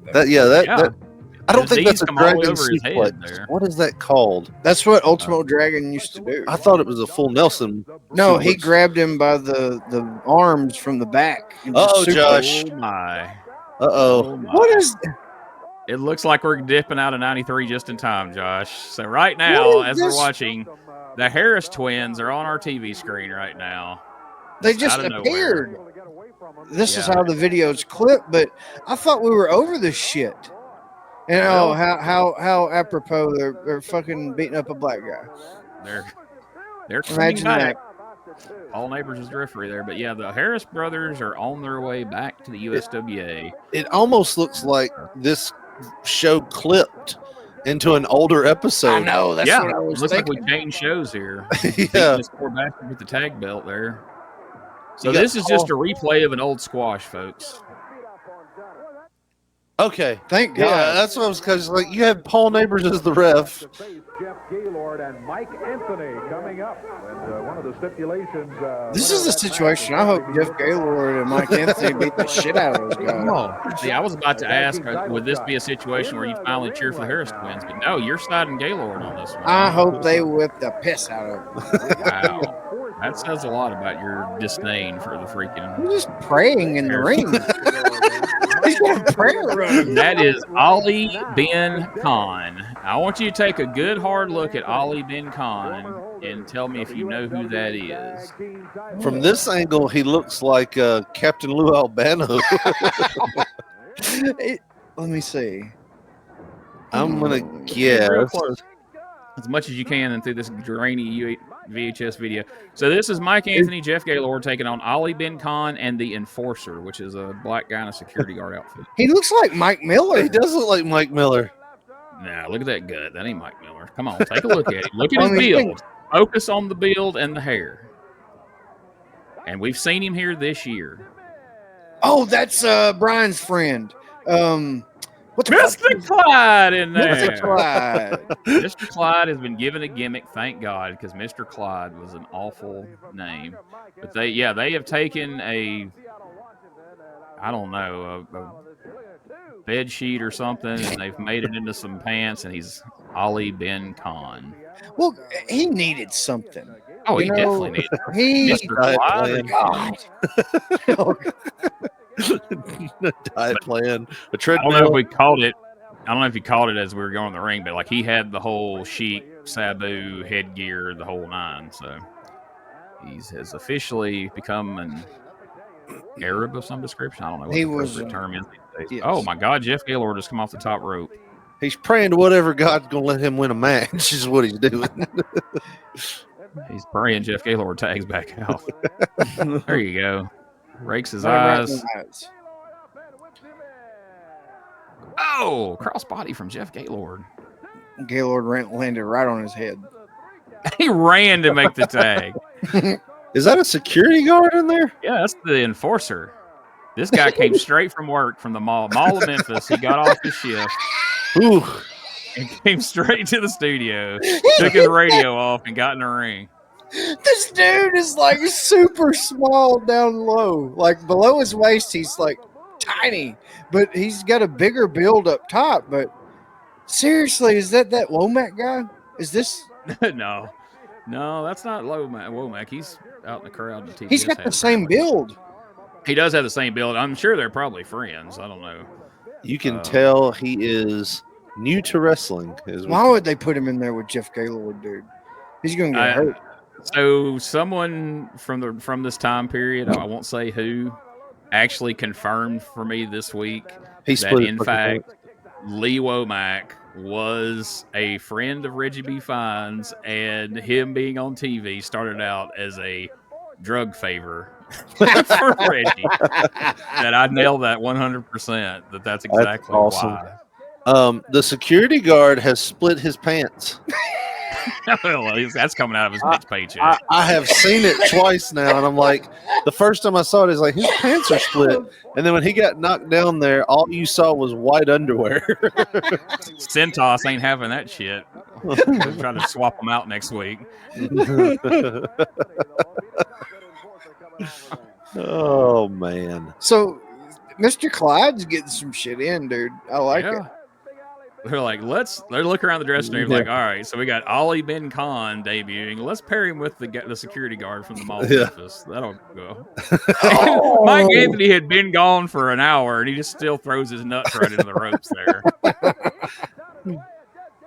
I don't think that's a dragon suplex. What is that called? That's what Ultimate Dragon used to do. I thought it was a full Nelson. No, he grabbed him by the arms from the back. Josh. Oh, my. Uh-oh. What is... It looks like we're dipping out of 93 just in time, Josh. So right now, as we're watching, the Harris twins are on our TV screen right now. They just appeared. This is how the video's clipped, but I thought we were over this shit. And how apropos they're fucking beating up a black guy. They're imagine that. All Neighbors is the referee there, but yeah, the Harris brothers are on their way back to the USWA. It almost looks like this show clipped into an older episode. I know, that's what I was looks thinking. like we changed shows here. Yeah, this poor bastard with the tag belt there. So this is just a replay of an old squash, folks. Okay. Thank God. Yeah, that's what I was because like you had Paul Neighbors as the ref. Jeff Gaylord and Mike Anthony coming up. And one of the stipulations. This is a situation. I hope Jeff Gaylord and Mike Anthony beat the shit out of those guys. Oh, see, I was about to ask, would this be a situation where you finally cheer for the Harris twins? But no, you're siding Gaylord on this one. I hope they whip the piss out of them. Wow. That says a lot about your disdain for the freaking. He's just praying in the ring. He's got a prayer run. That is Ali bin Khan. I want you to take a good hard look at Ali bin Khan and tell me if you know who that is. From this angle, he looks like Captain Lou Albano. Let me see. I'm gonna guess. Real close. As much as you can and through this grainy VHS video. So this is Mike Anthony, Jeff Gaylord taking on Ali bin Khan and the Enforcer, which is a black guy in a security guard outfit. He looks like Mike Miller. He does look like Mike Miller. Nah, look at that gut. That ain't Mike Miller. Come on, take a look at it. Look at his build. Focus on the build and the hair. And we've seen him here this year. Oh, that's Brian's friend. What's Mr. Clyde in there. Mr. Clyde. Mr. Clyde has been given a gimmick, thank God, because Mr. Clyde was an awful name. But they have taken a bed sheet or something, and they've made it into some pants, and he's Ali bin Khan. Well, he needed something. Oh, he definitely needed something. Mr. Clyde. God. Diet plan, a I treadmill. don't know if we called it. I don't know if he called it as we were going in the ring, but like he had the whole Sheik, Sabu, headgear, the whole nine. So he has officially become an Arab of some description. I don't know what the term is these days. Yes. Oh my God, Jeff Gaylord has come off the top rope. He's praying to whatever God's gonna let him win a match. Is what he's doing. He's praying Jeff Gaylord tags back out. There you go. Rakes his eyes. Oh, crossbody from Jeff Gaylord. Gaylord landed right on his head. He ran to make the tag. Is that a security guard in there? Yeah, that's the Enforcer. This guy came straight from work from the Mall of Memphis. He got off his shift. Ooh. And came straight to the studio, took his radio off, and got in the ring. This dude is like super small down low. Like below his waist, he's like tiny, but he's got a bigger build up top. But seriously, is that Womack guy? Is this? No, that's not Womack. He's out in the crowd. He's got the same build. He does have the same build. I'm sure they're probably friends. I don't know. You can tell he is new to wrestling. Why would they put him in there with Jeff Gaylord, dude? He's going to get hurt. So someone from this time period, I won't say who, actually confirmed for me this week that in fact Lee Womack was a friend of Reggie B. Fine's, and him being on TV started out as a drug favor for Reggie. That I nailed that 100%. That's exactly awesome. why. The security guard has split his pants. Well, that's coming out of his next paycheck. I have seen it twice now, and I'm like, the first time I saw it, is like his pants are split, and then when he got knocked down there, all you saw was white underwear. Centos ain't having that shit. Trying to swap them out next week. Oh man! So, Mr. Clyde's getting some shit in, dude. I like it. They're like, they look around the dressing room like, all right, so we got Ali bin Khan debuting. Let's pair him with the security guard from the Mall of Memphis. That'll go. Mike Anthony had been gone for an hour, and he just still throws his nuts right into the ropes there.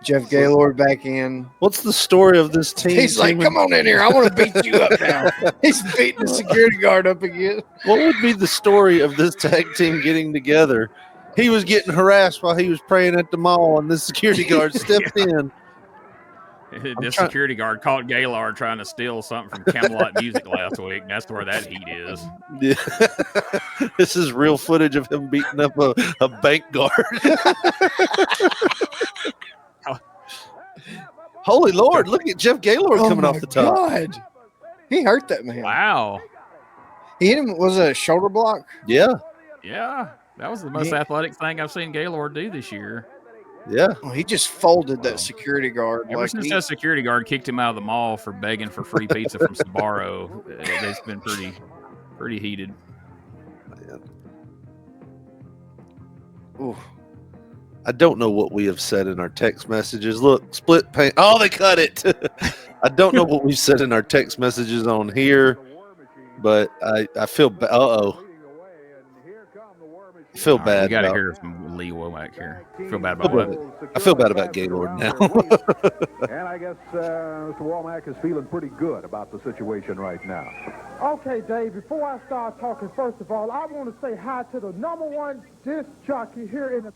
Jeff Gaylord back in. What's the story of this team? He's like, come on in here. I want to beat you up now. He's beating the security guard up again. What would be the story of this tag team getting together? He was getting harassed while he was praying at the mall, and this security guard stepped in. This security guard caught Gaylord trying to steal something from Camelot Music last week, and that's where that heat is. Yeah. This is real footage of him beating up a bank guard. Holy Lord, look at Jeff Gaylord coming off the top. God. He hurt that man. Wow. He hit him. Was it a shoulder block? Yeah. Yeah, that was the most athletic thing I've seen Gaylord do this year. Yeah. Well, he just folded that security guard. Ever since that security guard kicked him out of the mall for begging for free pizza from Sbarro, it's been pretty heated. Ooh. I don't know what we have said in our text messages. Look, split paint. Oh, they cut it. I don't know what we've said in our text messages on here, but I feel bad. I feel bad. You got to hear from Lee Womack here. Feel bad about what? I feel bad about Gaylord now. And I guess Mr. Womack is feeling pretty good about the situation right now. Okay, Dave, before I start talking, first of all, I want to say hi to the #1 disc jockey here in the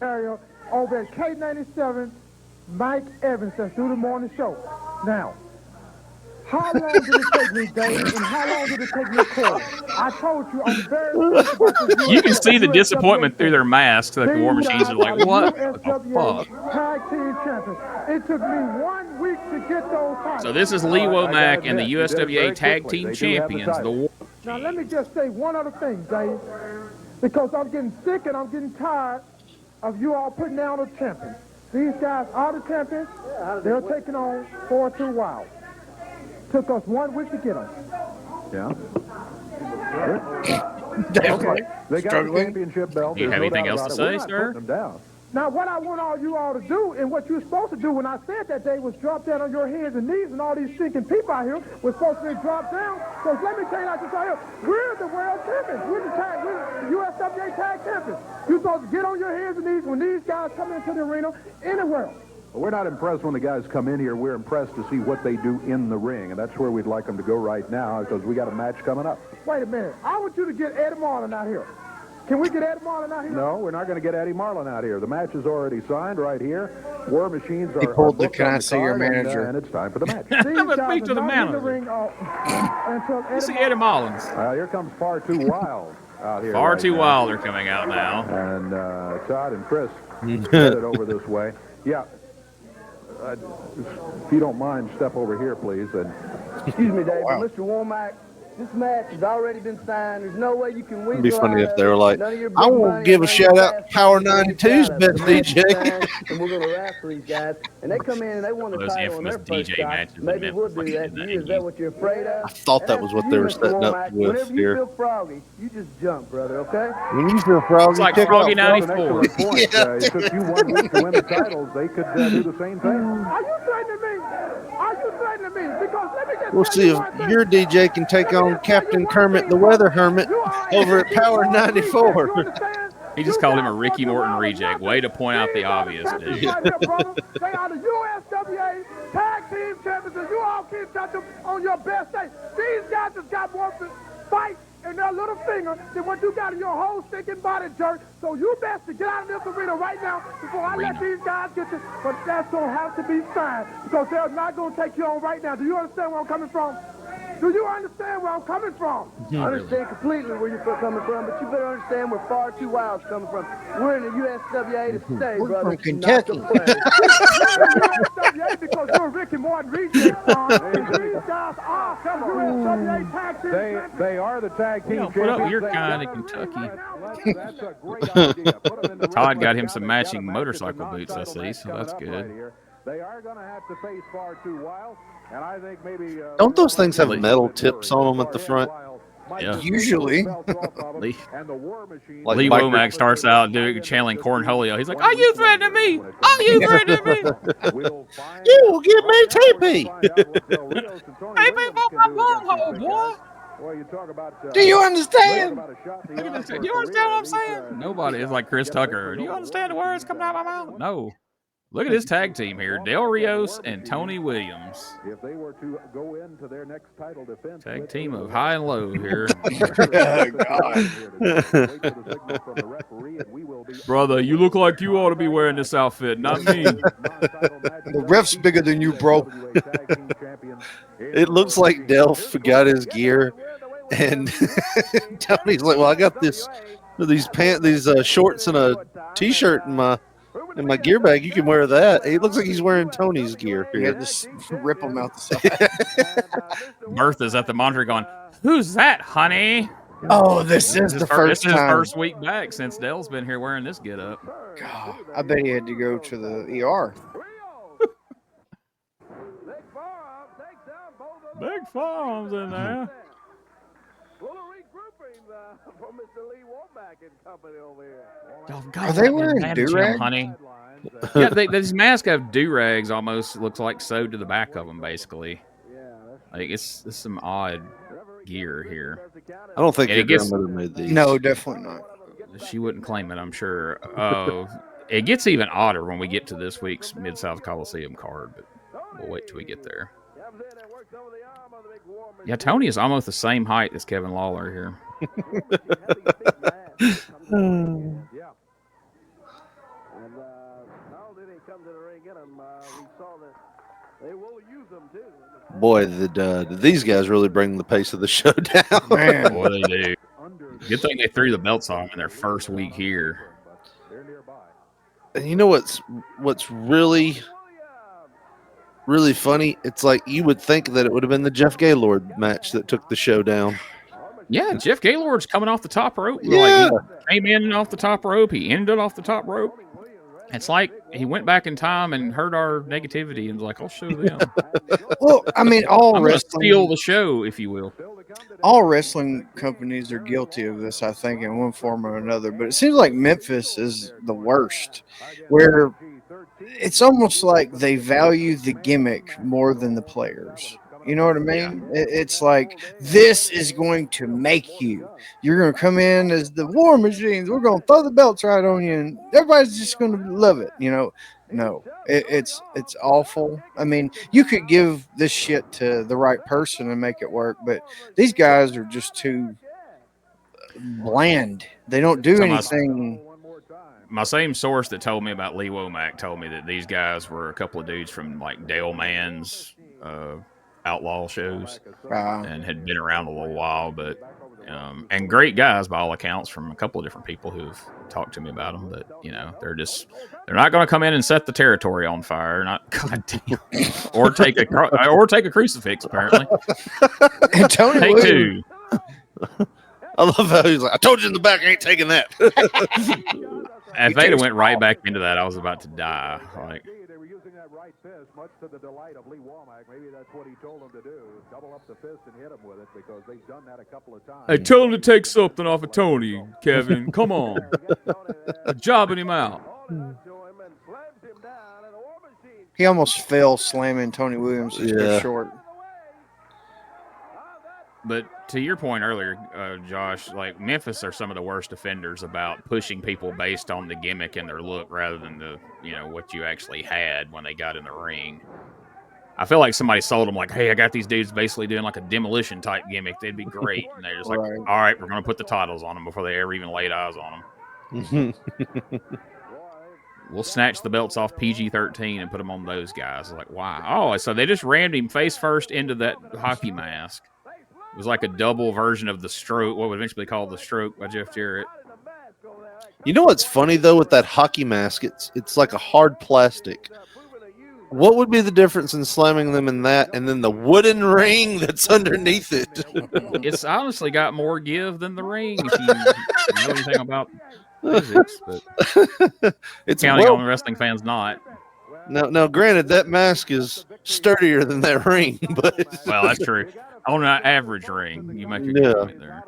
area over at K97, Mike Evans, that's through the morning show. Now, how long did it take me, Dave, and how long did it take me, Corey? I told you I'm very serious about this. You can see the disappointment through their masks. Like the War Machines are like, what the fuck? Tag team champions. It took me 1 week to get those titles. So this is Lee Womack and the USWA Tag Team Champions, the War. Now let me just say one other thing, Dave, because I'm getting sick and I'm getting tired of you all putting down the champions. These guys are the champions. They're taking on 4-2 Wild. Took us 1 week to get them. Yeah. Okay. They got the championship belt. Do you have anything else to say, sir? Now, what I want all you all to do, and what you're supposed to do when I said that day was drop down on your hands and knees, and all these stinking people out here were supposed to be dropped down. Because let me tell you like this right here, we're the world champions. We're the USWA tag champions. You're supposed to get on your hands and knees when these guys come into the arena anywhere. Well, we're not impressed when the guys come in here. We're impressed to see what they do in the ring, and that's where we'd like them to go right now because we got a match coming up. Wait a minute. I want you to get Eddie Marlin out here. Can we get Eddie Marlin out here? No, we're not going to get Eddie Marlin out here. The match is already signed right here. War Machines are... He pulled the can I see your manager? And it's time for the match. I'm going to speak to the manager. You see Eddie Mullins. Here comes Far Too Wild out here. Far Too Wild are coming out now. And Todd and Chris headed over this way. Yeah. If you don't mind, step over here, please. And excuse me, Dave. Mr. Womack, this match has already been signed. There's no way you can win. It'd be funny if they were like, I won't give a shout out to Power 92's best DJ. And we're going to wrap for these guys. And they come in and they want the title on their first shot. Maybe we'll do that. Is that what you're afraid of? I thought that was what they were setting up with Whenever you feel froggy, you just jump, brother, okay? When you feel froggy, it's like Froggy 94. It took you 1 week to win the titles. They could do the same thing. Are you threatening me? Are you threatening me? Because let me just we'll see if your DJ can take on Captain Kermit the Weather Hermit over at Power 94. He just called him a Ricky Morton reject. Way to point out the obvious, dude. They are the USWA Tag Team Champions, and you all can't touch them on your best day. These guys just got more fight in their little finger than what you got in your whole stinking body, jerk. So you best to get out of this arena right now before I let these guys get you. But that's going to have to be signed because they're not going to take you on right now. Do you understand where I'm coming from? Do you understand where I'm coming from? I understand completely where you're coming from, but you better understand where Far Too Wild's coming from. We're in the USWA to stay, We're brother. from Kentucky. USWA because you're Ricky Morton reject, son. These guys are USWA tag team champions. They are the tag team champions. Put up your kind of Kentucky. That's a great idea. Put them in the Todd got him some matching motorcycle boots, I see, so that's good. They are going to have to face Far Too Wild, and I think maybe... Don't those things have metal tips on them at the front? Yeah. Usually. Lee Womack starts out channeling Cornholio. He's like, are you threatening me? Are you threatening me? You will give me TP. TP for my blowhole, boy. Do you understand? Do you understand what I'm saying? Nobody is like Chris Tucker. Do you understand the words coming out of my mouth? No. Look at this tag team here. Del Rios and Tony Williams. If they were to go into their next title defense. Tag team of high and low here. Brother, you look like you ought to be wearing this outfit, not me. The ref's bigger than you, bro. It looks like Del forgot his gear. And Tony's like, well, I got these shorts and a T-shirt in my In my gear bag, you can wear that. It looks like he's wearing Tony's gear here. Yeah, just rip them out the side. Bertha's at the monitor going, "Who's that, honey?" Oh, this is the first time. This is his first week back since Dell's been here wearing this get up. God, I bet he had to go to the ER. Big Farms in there. For Mr. Lee Womack and company over here. Oh, God, are they wearing do-rags? Honey? Yeah, these masks have do-rags almost, looks like sewed to the back of them, basically. Like, it's some odd gear here. I don't think your grandmother made these. No, definitely not. She wouldn't claim it, I'm sure. It gets even odder when we get to this week's Mid-South Coliseum card, but we'll wait till we get there. Yeah, Tony is almost the same height as Kevin Lawler here. Boy, these guys really bring the pace of the show down. Man, boy, they do. Good thing they threw the belts on in their first week here. And you know what's really funny? It's like you would think that it would have been the Jeff Gaylord match that took the show down. Yeah, Jeff Gaylord's coming off the top rope. Yeah. Like, he came in off the top rope. He ended off the top rope. It's like he went back in time and heard our negativity and was like, I'll show them. Well, I mean, I'm gonna steal the show, if you will. All wrestling companies are guilty of this, I think, in one form or another. But it seems like Memphis is the worst, where it's almost like they value the gimmick more than the players. You know what I mean? Yeah. It's like, this is going to make you. You're going to come in as the War Machines. We're going to throw the belts right on you, and everybody's just going to love it. You know, no, it's awful. I mean, you could give this shit to the right person and make it work, but these guys are just too bland. They don't do anything. My same source that told me about Lee Womack told me that these guys were a couple of dudes from like Dale Mann's outlaw shows and had been around a little while, but and great guys by all accounts from a couple of different people who've talked to me about them. But you know, they're not going to come in and set the territory on fire, not goddamn, or take a crucifix apparently. And Tony take Williams. Two. I love how he's like, I told you in the back, I ain't taking that. If they'd have went right back into that, I was about to die. Like, they were using that right fist, much to the delight of Lee Womack. Maybe that's what he told them to do: double up the fist and hit him with it, because they've done that a couple of times. Hey, tell him to take something off of Tony, Kevin. Come on, jobbing him out. He almost fell slamming Tony Williams just short. But to your point earlier, Josh, like Memphis are some of the worst offenders about pushing people based on the gimmick and their look rather than what you actually had when they got in the ring. I feel like somebody sold them like, hey, I got these dudes basically doing like a demolition type gimmick. They'd be great. And they're just like, all right, we're going to put the titles on them before they ever even laid eyes on them. We'll snatch the belts off PG-13 and put them on those guys. Like, wow. Oh, so they just rammed him face first into that hockey mask. It was like a double version of the stroke, what would eventually be called the stroke by Jeff Jarrett. You know what's funny, though, with that hockey mask? It's like a hard plastic. What would be the difference in slamming them in that and then the wooden ring that's underneath it? It's honestly got more give than the ring, if you know anything about physics. But it's counting on wrestling fans not. No, granted, that mask is sturdier than that ring. But well, that's true. On an average ring, you make a good point there.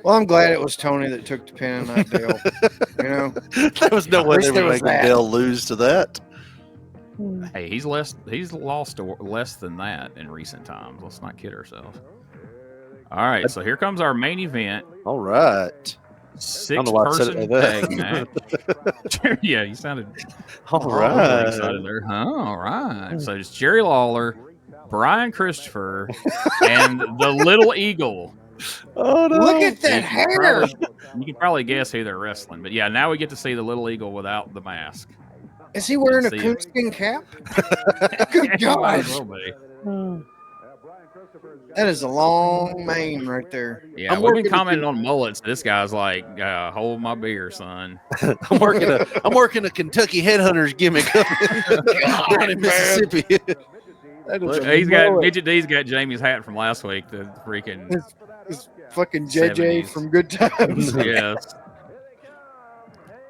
Well, I'm glad it was Tony that took the pin in that deal. You know, there was no way they were making Dale lose to that. Hey, he's lost to less than that in recent times. Let's not kid ourselves. All right, so here comes our main event. All right. 6-person tag match. Yeah, you sounded all excited there. Huh? All right. So it's Jerry Lawler, Brian Christopher, and the Little Eagle. Oh, no. Look at that hair. You can probably guess who they're wrestling. But yeah, now we get to see the Little Eagle without the mask. Is he wearing a coonskin cap? Good God. That is a long mane right there. Yeah, we've been commenting on mullets. This guy's like, hold my beer, son. I'm working a Kentucky Headhunters gimmick down in Mississippi. Look, Midget D's got Jamie's hat from last week. The freaking it's fucking JJ 70s. from Good Times. Yes.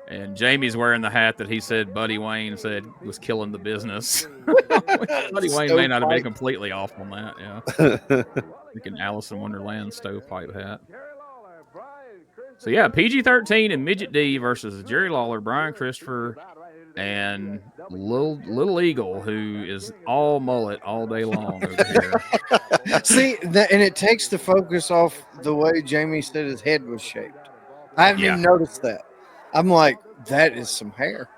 And Jamie's wearing the hat that he said Buddy Wayne said was killing the business. Buddy Wayne may not have been completely off on that. Yeah. Freaking Alice in Wonderland stovepipe hat. So yeah, PG-13 and Midget D versus Jerry Lawler, Brian Christopher, and Little Eagle, who is all mullet all day long over here. See, and it takes the focus off the way Jamie said his head was shaped. I haven't even noticed that. I'm like, that is some hair.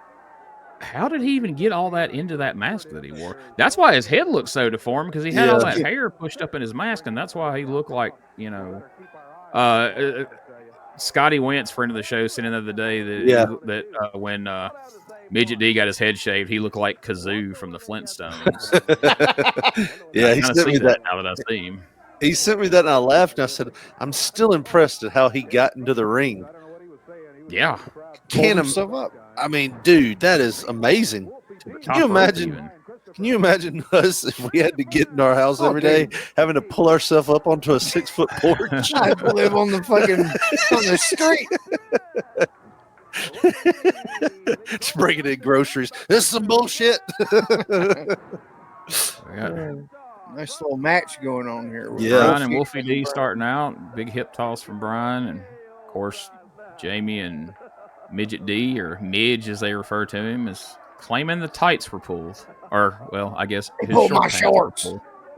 How did he even get all that into that mask that he wore? That's why his head looked so deformed, because he had all that hair pushed up in his mask, and that's why he looked like, Scotty Wentz, friend of the show, said the other day that when Midget D got his head shaved, he looked like Kazoo from the Flintstones. Yeah, he sent me that. Now that I see him, he sent me that, and I laughed, and I said, "I'm still impressed at how he got into the ring." Yeah, I mean, dude, that is amazing. Can you imagine? Can you imagine us if we had to get in our house every day, having to pull ourselves up onto a 6-foot porch? I live on the street. Just bringing in groceries. This is some bullshit. Nice little match going on here. Brian and Wolfie D starting out. Big hip toss from Brian, and of course Jamie and Midget D, or Midge as they refer to him, is claiming the tights were pulled. Or, well, I guess his pulled my shorts.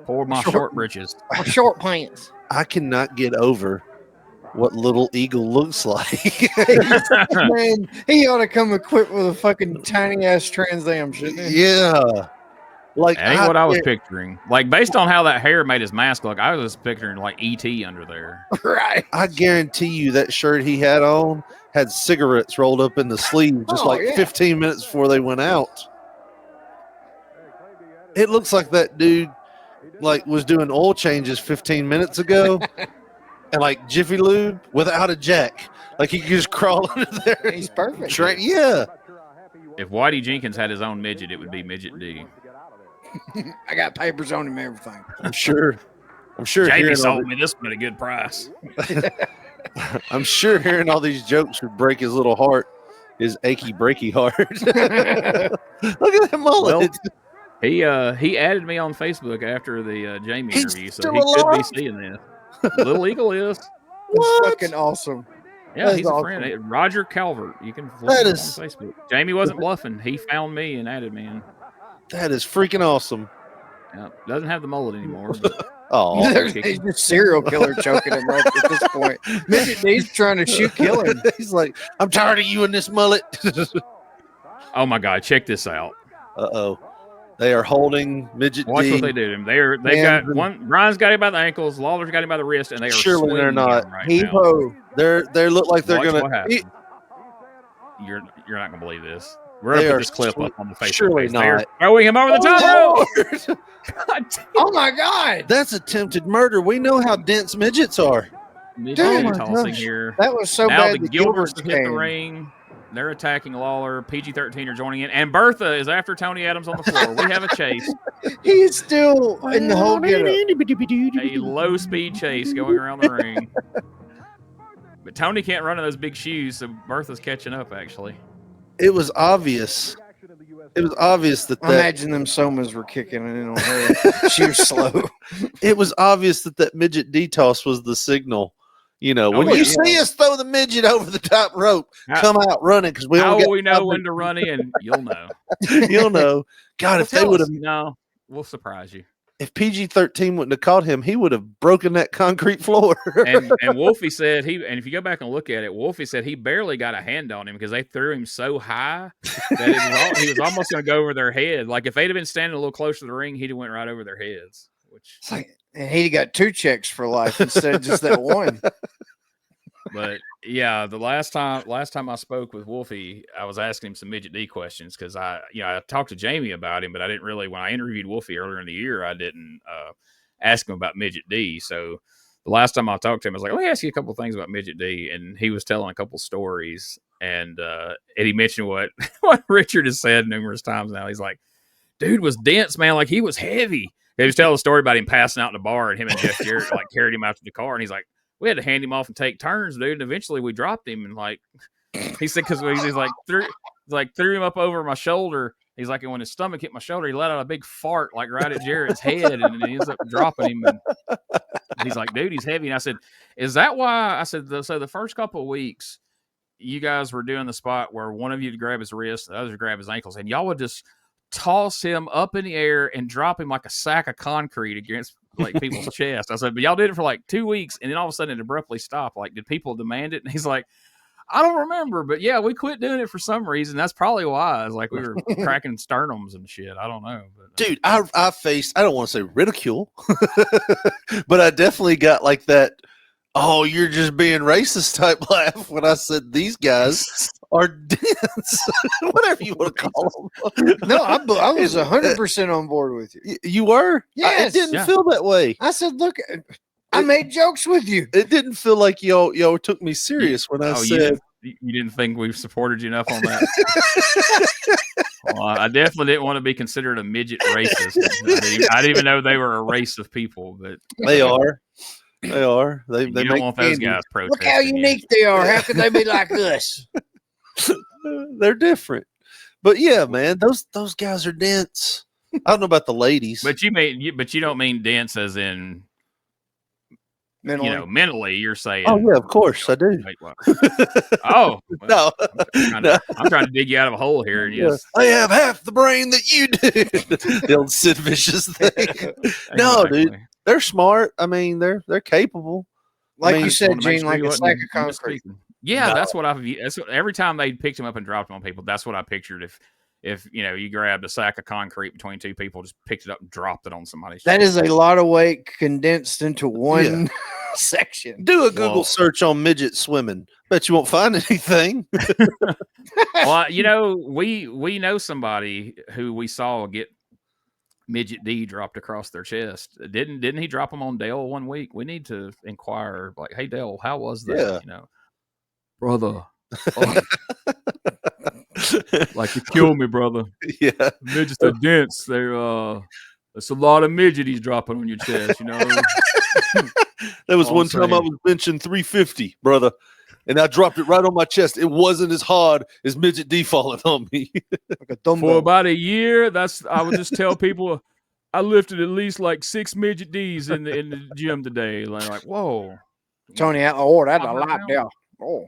Pulled my short britches. My short pants. I cannot get over what Little Eagle looks like. Man, he ought to come equipped with a fucking tiny ass Trans Am, shouldn't he? Yeah. Like, that ain't what I was picturing. Like, based on how that hair made his mask look, I was picturing like E.T. under there. Right. I guarantee you that shirt he had on had cigarettes rolled up in the sleeve just 15 minutes before they went out. It looks like that dude was doing oil changes 15 minutes ago and Jiffy Lube without a jack. Like, he could just crawl under there. He's perfect. Yeah. If Whitey Jenkins had his own midget, it would be Midget D. I got papers on him and everything. I'm sure. Jamie sold me this one at a good price. I'm sure hearing all these jokes would break his little heart, his achy breaky heart. Look at that mullet. Well, he added me on Facebook after the Jamie interview, so he alive? could be seeing this. Little Eagle is. That's fucking awesome. Yeah, he's a friend. Roger Calvert. You can look him on Facebook. Jamie wasn't bluffing. He found me and added me in. That is freaking awesome. Yeah, doesn't have the mullet anymore. But he's a serial killer choking him up at this point. Midget D's trying to kill him. He's like, I'm tired of you and this mullet. Oh my God, check this out. Uh-oh. They are holding Midget D. Watch what they do to him. They've got one. Brian's got him by the ankles. Lawler's got him by the wrist, and they are surely they're not. Right now. They look like they're gonna. You're not gonna believe this. We're gonna put this clip up on the Facebook. Surely page. not. They're throwing him over the top rope. Oh my God! That's attempted murder. We know how dense midgets are. Midget tossing here. That was so now bad. The Gilberts hit the ring. They're attacking Lawler. PG-13 are joining in. And Bertha is after Toni Adams on the floor. We have a chase. He's still in the whole getup. A low-speed chase going around the ring. But Toni can't run in those big shoes, so Bertha's catching up, actually. It was obvious. It was obvious that imagine them Somas were kicking in on her. She was slow. It was obvious that Midget D toss was the signal. When you see us throw the midget over the top rope, come out running because we know when to run in. You'll know. You'll know. God, if they would have, no, we'll surprise you. If PG-13 wouldn't have caught him, he would have broken that concrete floor. and Wolfie said and if you go back and look at it, Wolfie said he barely got a hand on him because they threw him so high that he was almost going to go over their head. Like if they'd have been standing a little closer to the ring, he'd have went right over their heads. And he got 2 checks for life instead of just that one. But yeah, the last time I spoke with Wolfie, I was asking him some Midget D questions because I talked to Jamie about him, but I didn't really. When I interviewed Wolfie earlier in the year, I didn't ask him about Midget D. So the last time I talked to him, I was like, let me ask you a couple of things about Midget D. And he was telling a couple stories. And he mentioned what Richard has said numerous times now. He's like, dude was dense, man. Like, he was heavy. He was telling a story about him passing out in the bar, and him and Jeff Jarrett like carried him out to the car. And he's like, we had to hand him off and take turns, dude. And eventually we dropped him. And like, he said, because he's like threw him up over my shoulder. He's like, and when his stomach hit my shoulder, he let out a big fart, like right at Jarrett's head, and he ends up dropping him. And he's like, dude, he's heavy. And I said, is that why? I said, so the first couple of weeks, you guys were doing the spot where one of you would grab his wrist, the other would grab his ankles, and y'all would just toss him up in the air and drop him like a sack of concrete against like people's chest. I said, but y'all did it for like 2 weeks, and then all of a sudden it abruptly stopped. Like, did people demand it? And he's like, I don't remember, but yeah, we quit doing it for some reason. That's probably why. It's like we were cracking sternums and shit. I don't know. But, dude, I faced, I don't want to say ridicule, but I definitely got like that, oh, you're just being racist type laugh when I said these guys are dense. Whatever you want to call them. No, I was 100% on board with you. You were? Yes. It didn't feel that way. I said, look, I made jokes with you. It didn't feel like y'all took me serious when I said. You didn't think we supported you enough on that? Well, I definitely didn't want to be considered a midget racist. I didn't even know they were a race of people, but they are. They are. They don't want those guys protesting. Look how unique they are. How could they be like us? They're different. But yeah, man, those guys are dense. I don't know about the ladies. But you don't mean dense as in mentally, you're saying. Oh yeah, of course I do. Oh no. I'm trying to dig you out of a hole here. And I have half the brain that you do. The old Sid Vicious thing. No, dude. They're smart. I mean, they're capable. Like you said, Gene, like a sack of concrete. Yeah, that's what every time they picked him up and dropped him on people, that's what I pictured. If you grabbed a sack of concrete between two people, just picked it up and dropped it on somebody's that is a lot of weight condensed into one section. Do a Google search on midget swimming. Bet you won't find anything. Well, we know somebody who we saw get Midget D dropped across their chest. Didn't he drop them on Dale one week? We need to inquire, like, hey Dale, how was that? Yeah. Brother. Like, you killed me, brother. Yeah. Midgets are dense. There's a lot of midget he's dropping on your chest, There was one time I was benching 350, brother, and I dropped it right on my chest. It wasn't as hard as Midget D falling on me. Like a dumbbell. For about a year, I would just tell people I lifted at least like 6 Midget Ds in the gym today. Like, whoa. Tony, that's a lot there. Oh.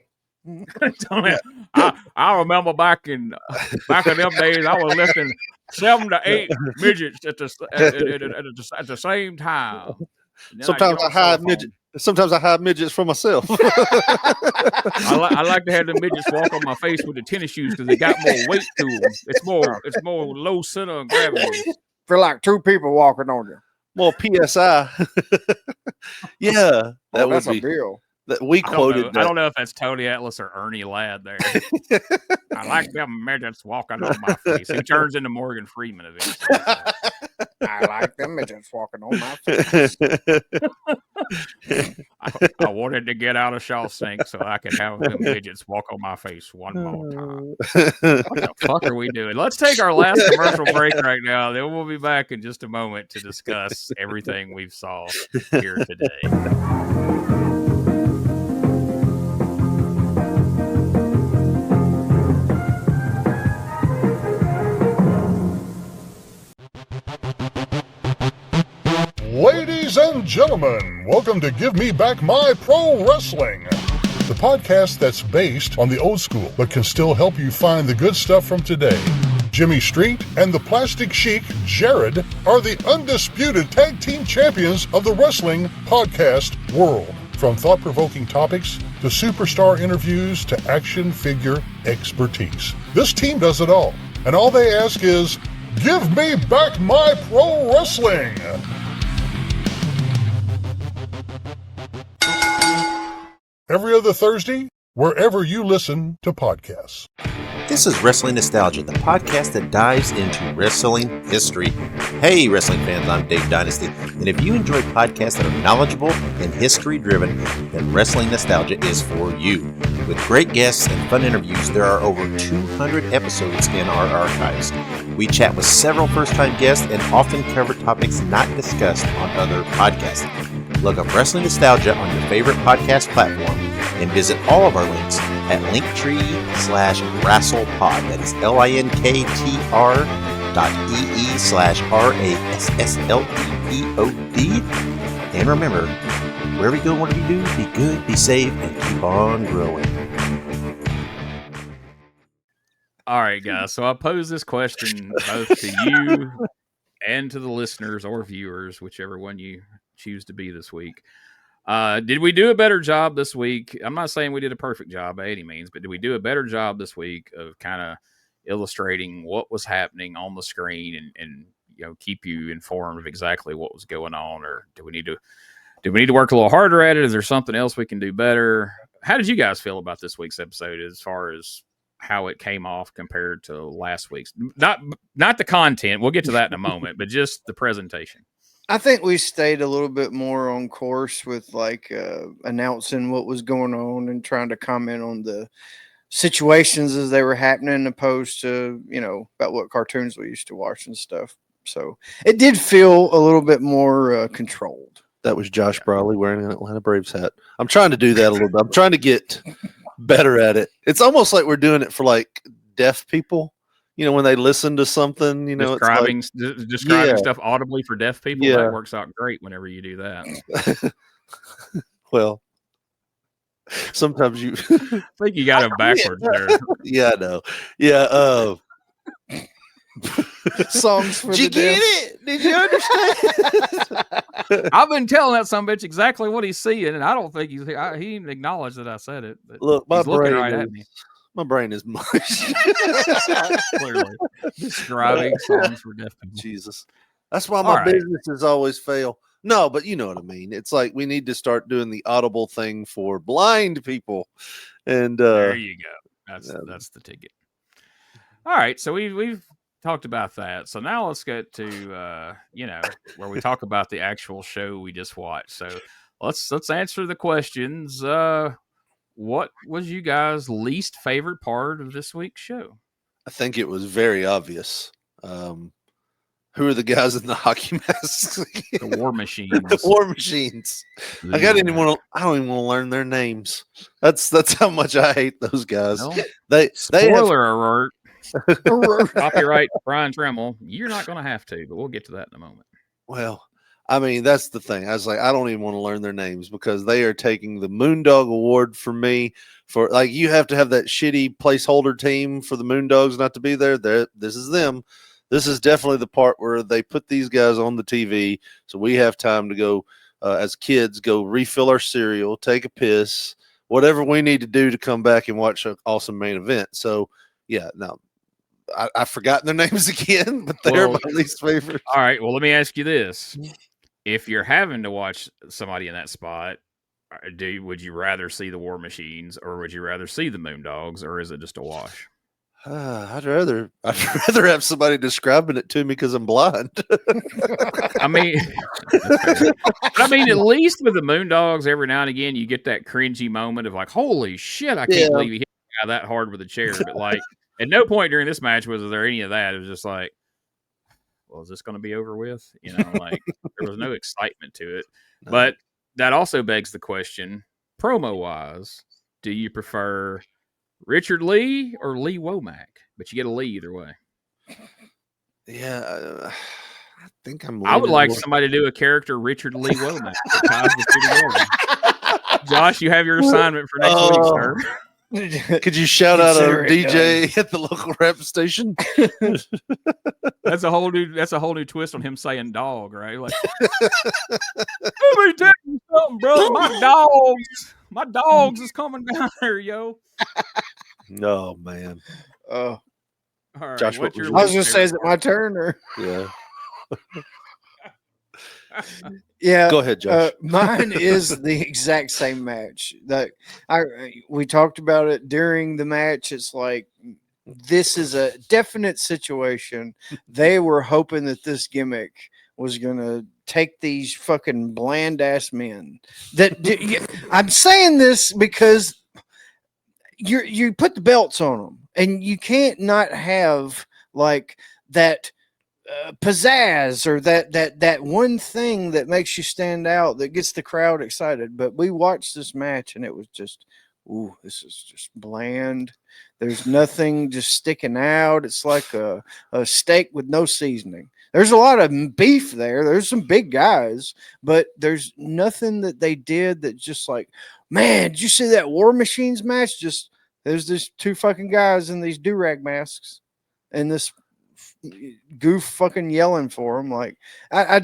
Tony, I remember back in them days, I was lifting 7 to 8 midgets at the same time. Sometimes I hide midgets for myself. I like to have the midgets walk on my face with the tennis shoes because they got more weight to them. It's more low center of gravity. Feel like 2 people walking on you. More PSI. Yeah, that's a deal. That we quoted. I don't know if that's Tony Atlas or Ernie Ladd there. I like them midgets walking on my face. Who turns into Morgan Freeman eventually. I like them midgets walking on my face. I wanted to get out of Shawshank so I could have them midgets walk on my face one more time. What the fuck are we doing? Let's take our last commercial break right now. Then we'll be back in just a moment to discuss everything we've saw here today. Ladies and gentlemen, welcome to Give Me Back My Pro Wrestling, the podcast that's based on the old school but can still help you find the good stuff from today. Jimmy Street and the Plastic Chic, Jared, are the undisputed tag team champions of the wrestling podcast world. From thought-provoking topics to superstar interviews to action figure expertise. This team does it all, and all they ask is, give me back my pro wrestling! Every other Thursday, wherever you listen to podcasts. This is Wrestling Nostalgia, the podcast that dives into wrestling history. Hey, wrestling fans, I'm Dave Dynasty, and if you enjoy podcasts that are knowledgeable and history-driven, then Wrestling Nostalgia is for you. With great guests and fun interviews, there are over 200 episodes in our archives. We chat with several first-time guests and often cover topics not discussed on other podcasts. Look up Wrestling Nostalgia on your favorite podcast platform and visit all of our links at linktree/wrestlepod. That is linktr.ee/RASSLEPOD. And remember, wherever you go, whatever you do, be good, be safe, and keep on growing. All right, guys. So I pose this question both to you and to the listeners or viewers, whichever one you choose to be this week. Did we do a better job this week? I'm not saying we did a perfect job by any means, but did we do a better job this week of kind of illustrating what was happening on the screen and keep you informed of exactly what was going on? Or do we need to work a little harder at it? Is there something else we can do better? How did you guys feel about this week's episode as far as how it came off compared to last week's? Not the content. We'll get to that in a moment, but just the presentation. I think we stayed a little bit more on course with announcing what was going on and trying to comment on the situations as they were happening, opposed to, about what cartoons we used to watch and stuff. So it did feel a little bit more controlled. That was Josh Brawley wearing an Atlanta Braves hat. I'm trying to do that a little bit. I'm trying to get better at it. It's almost like we're doing it for deaf people. When they listen to something, describing stuff audibly for deaf people. Yeah. That works out great whenever you do that. Well, sometimes you I think you got it backwards there. Yeah, I know. Yeah. Songs for the deaf. Did you understand? I've been telling that sumbitch exactly what he's seeing, and I don't think he even acknowledged that I said it. But look, he's looking right at me. My brain is mush. Clearly. Describing songs for deaf people. Jesus. That's why my businesses always fail. No, but you know what I mean. It's like we need to start doing the audible thing for blind people. And there you go. That's the ticket. All right. So we've talked about that. So now let's get to where we talk about the actual show we just watched. So let's answer the questions. What was you guys' least favorite part of this week's show? I think it was very obvious. Who are the guys in the hockey masks? The War Machines. The War Machines. I don't even want to learn their names. That's how much I hate those guys. Well, spoiler alert. Copyright Brian Tremmel. You're not going to have to, but we'll get to that in a moment. Well, I mean, that's the thing. I was like, I don't even want to learn their names because they are taking the Moondog Award from me for you have to have that shitty placeholder team for the Moondogs not to be there. This is them. This is definitely the part where they put these guys on the TV. So we have time to go as kids, go refill our cereal, take a piss, whatever we need to do to come back and watch an awesome main event. So yeah, no, I've forgotten their names again, but they're my least favorite. All right. Well, let me ask you this. If you're having to watch somebody in that spot, would you rather see the War Machines or would you rather see the Moondogs, or is it just a wash? I'd rather have somebody describing it to me because I'm blind. I mean, at least with the Moondogs, every now and again you get that cringy moment of holy shit, I can't believe he hit the guy that hard with a chair. But at no point during this match was there any of that. It was just well, is this going to be over with? There was no excitement to it. No. But that also begs the question, promo-wise, do you prefer Richard Lee or Lee Womack? But you get a Lee either way. Yeah, I think I'm. I would like somebody to do a character Richard Lee Womack. Josh, you have your assignment for next week, sir. Could you shout out a DJ at the local rap station? That's a whole new twist on him saying dog, right? Let me tell you something, brother. My dogs is coming down there, yo. No, man. Oh, all right. Josh, I was going to say, is it my turn or? Yeah. Yeah. Go ahead, Josh. Mine is the exact same match. We talked about it during the match. It's this is a definite situation. They were hoping that this gimmick was going to take these fucking bland ass men. I'm saying this because you put the belts on them, and you can't not have like that pizzazz or that one thing that makes you stand out, that gets the crowd excited. But we watched this match, and it was just, ooh, this is just bland. There's nothing just sticking out. It's like a steak with no seasoning. There's a lot of beef there. There's some big guys, but there's nothing that they did that just like, man, did you see that War Machines match? Just there's these two fucking guys in these do-rag masks and this goof fucking yelling for them. Like, I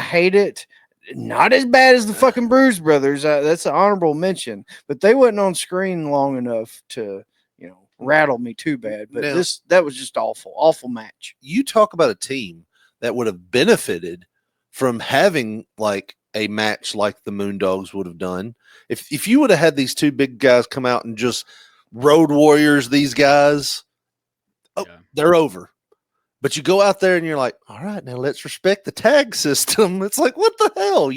hate it. Not as bad as the fucking Bruise Brothers. That's an honorable mention, but they wasn't on screen long enough to, rattle me too bad. But now, that was just awful match. You talk about a team that would have benefited from having like a match like the Moondogs would have done. If you would have had these two big guys come out and just Road Warriors these guys, they're over. But you go out there and you're like, all right, now let's respect the tag system. It's like, what the hell?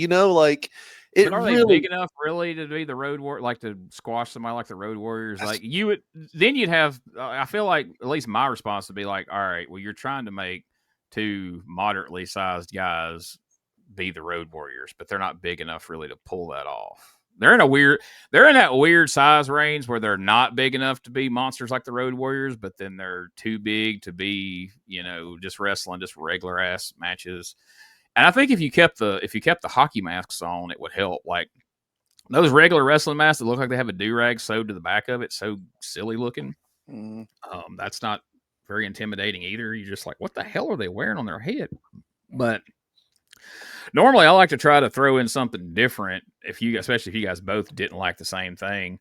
It but are really, they big enough really to be the Road War, like to squash somebody like the Road Warriors? Like then you'd have. I feel like at least my response would be like, all right, well, you're trying to make two moderately sized guys be the Road Warriors, but they're not big enough really to pull that off. They're in that weird size range where they're not big enough to be monsters like the Road Warriors, but then they're too big to be, just wrestling, just regular ass matches. And I think if you kept the hockey masks on, it would help. Like those regular wrestling masks that look like they have a do-rag sewed to the back of it, so silly looking. That's not very intimidating either. You're just like, what the hell are they wearing on their head? But normally I like to try to throw in something different especially if you guys both didn't like the same thing.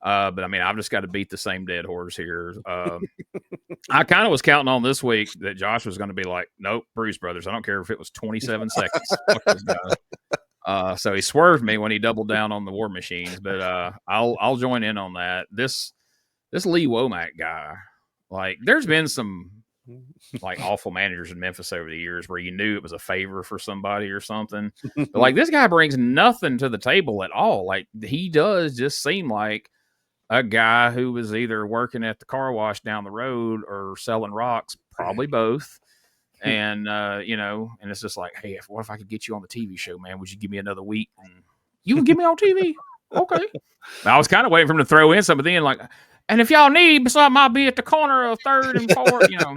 But I mean, I've just got to beat the same dead horse here. I kind of was counting on this week that Josh was going to be like, nope, Bruise Brothers. I don't care if it was 27 seconds. Fuck this guy. So he swerved me when he doubled down on the War Machines, but I'll join in on that. This Lee Womack guy, like, there's been some like awful managers in Memphis over the years where you knew it was a favor for somebody or something. But like this guy brings nothing to the table at all. Like he does just seem like a guy who was either working at the car wash down the road or selling rocks, probably both. And, and it's just like, hey, what if I could get you on the TV show, man? Would you give me another week? And you can get me on TV? Okay. I was kind of waiting for him to throw in something, but then like, and if y'all need something, I'll be at the corner of 3rd and 4th,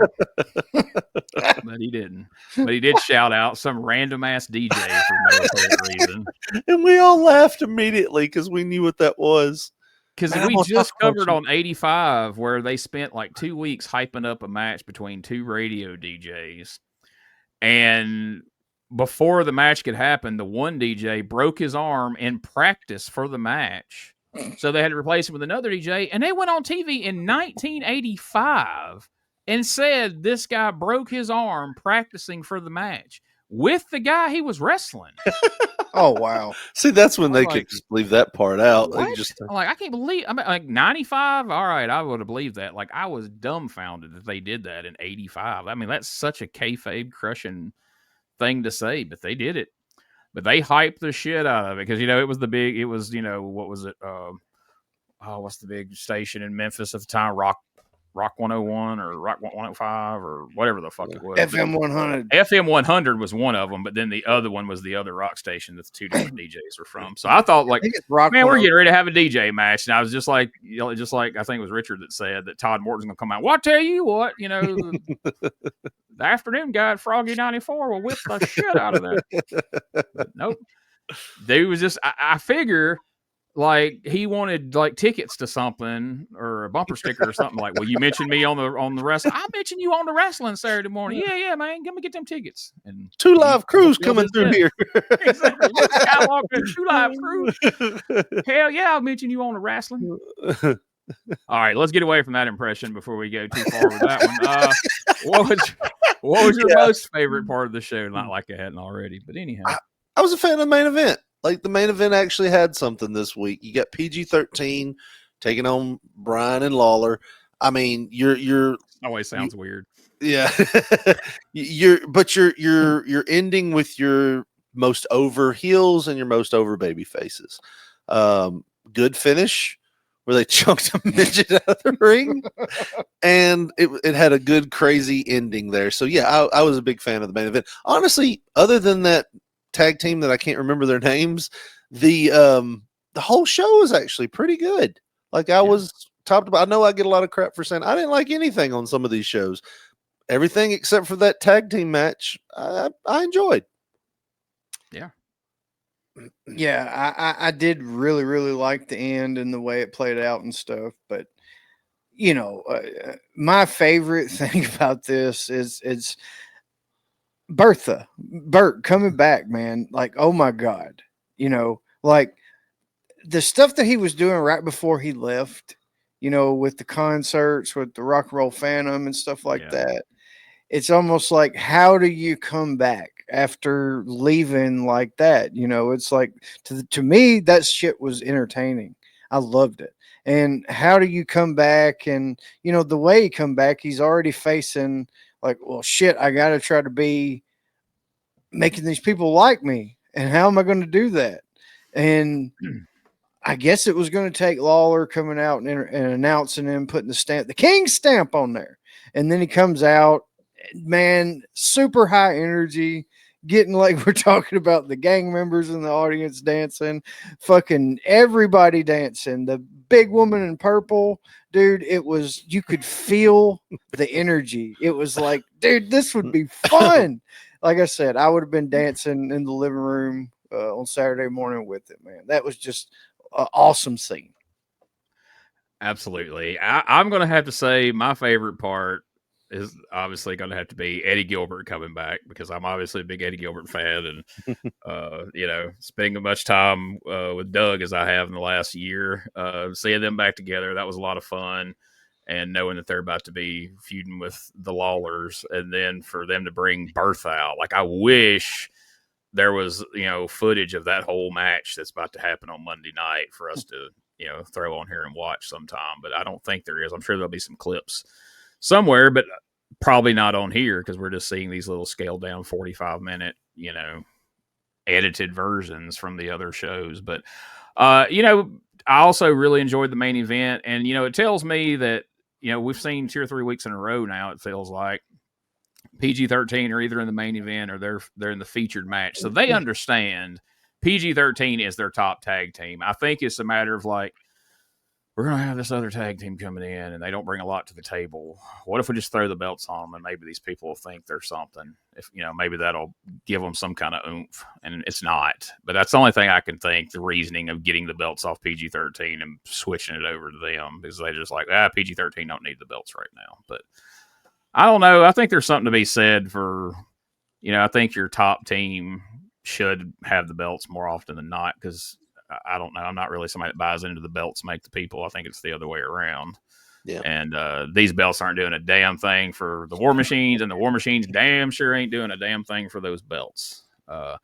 But he didn't. But he did shout out some random ass DJ for no apparent reason. And we all laughed immediately because we knew what that was. Because we just covered on 85 where they spent like 2 weeks hyping up a match between two radio DJs. And before the match could happen, the one DJ broke his arm in practice for the match. So they had to replace him with another DJ. And they went on TV in 1985 and said this guy broke his arm practicing for the match with the guy he was wrestling. Oh, wow. See, that's when they could just leave that part out. I'm like, I can't believe, I mean, like 95. All right. I would have believed that. Like I was dumbfounded that they did that in 85. I mean, that's such a kayfabe crushing thing to say, but they did it. But they hyped the shit out of it because, it was what was it? What's the big station in Memphis at the time? Rock 101 or Rock 105 or whatever the fuck it was. FM 100. FM 100 was one of them, but then the other one was the other rock station that the two different DJs were from. So I thought, like, man, we're getting ready to have a DJ match. And I was just like, I think it was Richard that said that Todd Morton's going to come out. Well, I tell you what, the afternoon guy at Froggy 94 will whip the shit out of that. But nope. Dude was just, I figure, like he wanted like tickets to something or a bumper sticker or something. Like, well, you mentioned me on the wrestling. I mentioned you on the wrestling Saturday morning. Yeah, man. Let me get them tickets. And 2 Live Crews coming through here. Exactly. Skywalker, 2 Live Crews. Hell yeah, I'll mention you on the wrestling. All right, let's get away from that impression before we go too far with that one. What was your most favorite part of the show? Not like I hadn't already, but anyhow. I was a fan of the main event. Like the main event actually had something this week. You got PG-13 taking on Brian and Lawler. I mean, you're always sounds weird. Yeah. you're ending with your most over heels and your most over baby faces. Good finish where they chunked a midget out of the ring, and it had a good crazy ending there. So yeah, I was a big fan of the main event. Honestly, other than that tag team that I can't remember their names, the whole show was actually pretty good. Like I was top to bottom. I know I get a lot of crap for saying I didn't like anything on some of these shows. Everything except for that tag team match, I enjoyed. Yeah. Yeah, I did really, really like the end and the way it played out and stuff. But, you know, my favorite thing about this is Bert coming back, man. Like, oh, my God. You know, like the stuff that he was doing right before he left, you know, with the concerts, with the Rock and Roll Phantom and stuff like that. It's almost like, how do you come back after leaving like that? You know, it's like, to me, that shit was entertaining. I loved it. And how do you come back? And, you know, the way he come back, he's already facing like, well, shit, I got to try to be making these people like me. And how am I going to do that? And I guess it was going to take Lawler coming out and announcing him, putting the King stamp on there. And then he comes out, man, super high energy, getting like we're talking about the gang members in the audience dancing, fucking everybody dancing. The big woman in purple, dude, it was, you could feel the energy. It was like, dude, this would be fun. Like I said, I would have been dancing in the living room on Saturday morning with it, man. That was just an awesome scene. Absolutely. I'm going to have to say my favorite part is obviously going to have to be Eddie Gilbert coming back, because I'm obviously a big Eddie Gilbert fan, and you know, spending as much time with Doug as I have in the last year, seeing them back together, that was a lot of fun, and knowing that they're about to be feuding with the Lawlers, and then for them to bring BERTHA out, like I wish there was, you know, footage of that whole match that's about to happen on Monday night for us to, you know, throw on here and watch sometime, but I don't think there is. I'm sure there'll be some clips somewhere, but probably not on here, because we're just seeing these little scaled down 45-minute, you know, edited versions from the other shows. But, you know, I also really enjoyed the main event. And, you know, it tells me that, you know, we've seen 2 or 3 weeks in a row now, it feels like PG-13 are either in the main event or they're in the featured match. So they understand PG-13 is their top tag team. I think it's a matter of like, we're going to have this other tag team coming in and they don't bring a lot to the table. What if we just throw the belts on them and maybe these people will think there's something? If, you know, maybe that'll give them some kind of oomph, and it's not. But that's the only thing I can think, the reasoning of getting the belts off PG-13 and switching it over to them, because they're just like, PG-13 don't need the belts right now. But I don't know. I think there's something to be said for, you know, I think your top team should have the belts more often than not, because I don't know. I'm not really somebody that buys into the belts make the people. I think it's the other way around. Yeah. And these belts aren't doing a damn thing for the War Machines, and the War Machines damn sure ain't doing a damn thing for those belts. But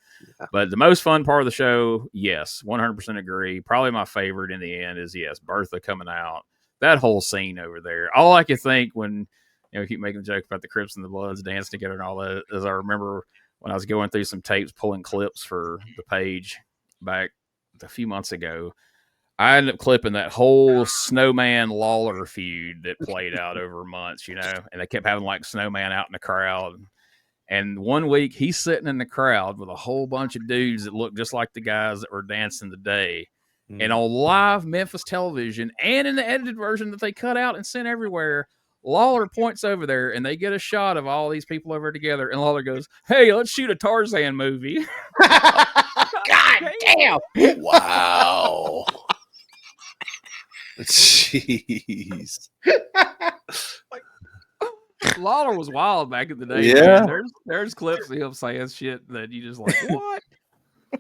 the most fun part of the show, yes, 100% agree. Probably my favorite in the end is, yes, BERTHA coming out. That whole scene over there. All I could think when, you know, we keep making the joke about the Crips and the Bloods dancing together and all that, is I remember when I was going through some tapes, pulling clips for the page back a few months ago, I ended up clipping that whole Snowman Lawler feud that played out over months, you know, and they kept having like Snowman out in the crowd. And one week he's sitting in the crowd with a whole bunch of dudes that look just like the guys that were dancing today. And on live Memphis television and in the edited version that they cut out and sent everywhere, Lawler points over there and they get a shot of all these people over together. And Lawler goes, "Hey, let's shoot a Tarzan movie." God damn. Wow. Jeez. Lawler was wild back in the day. Yeah. Man. There's clips of him saying shit that you just like, what?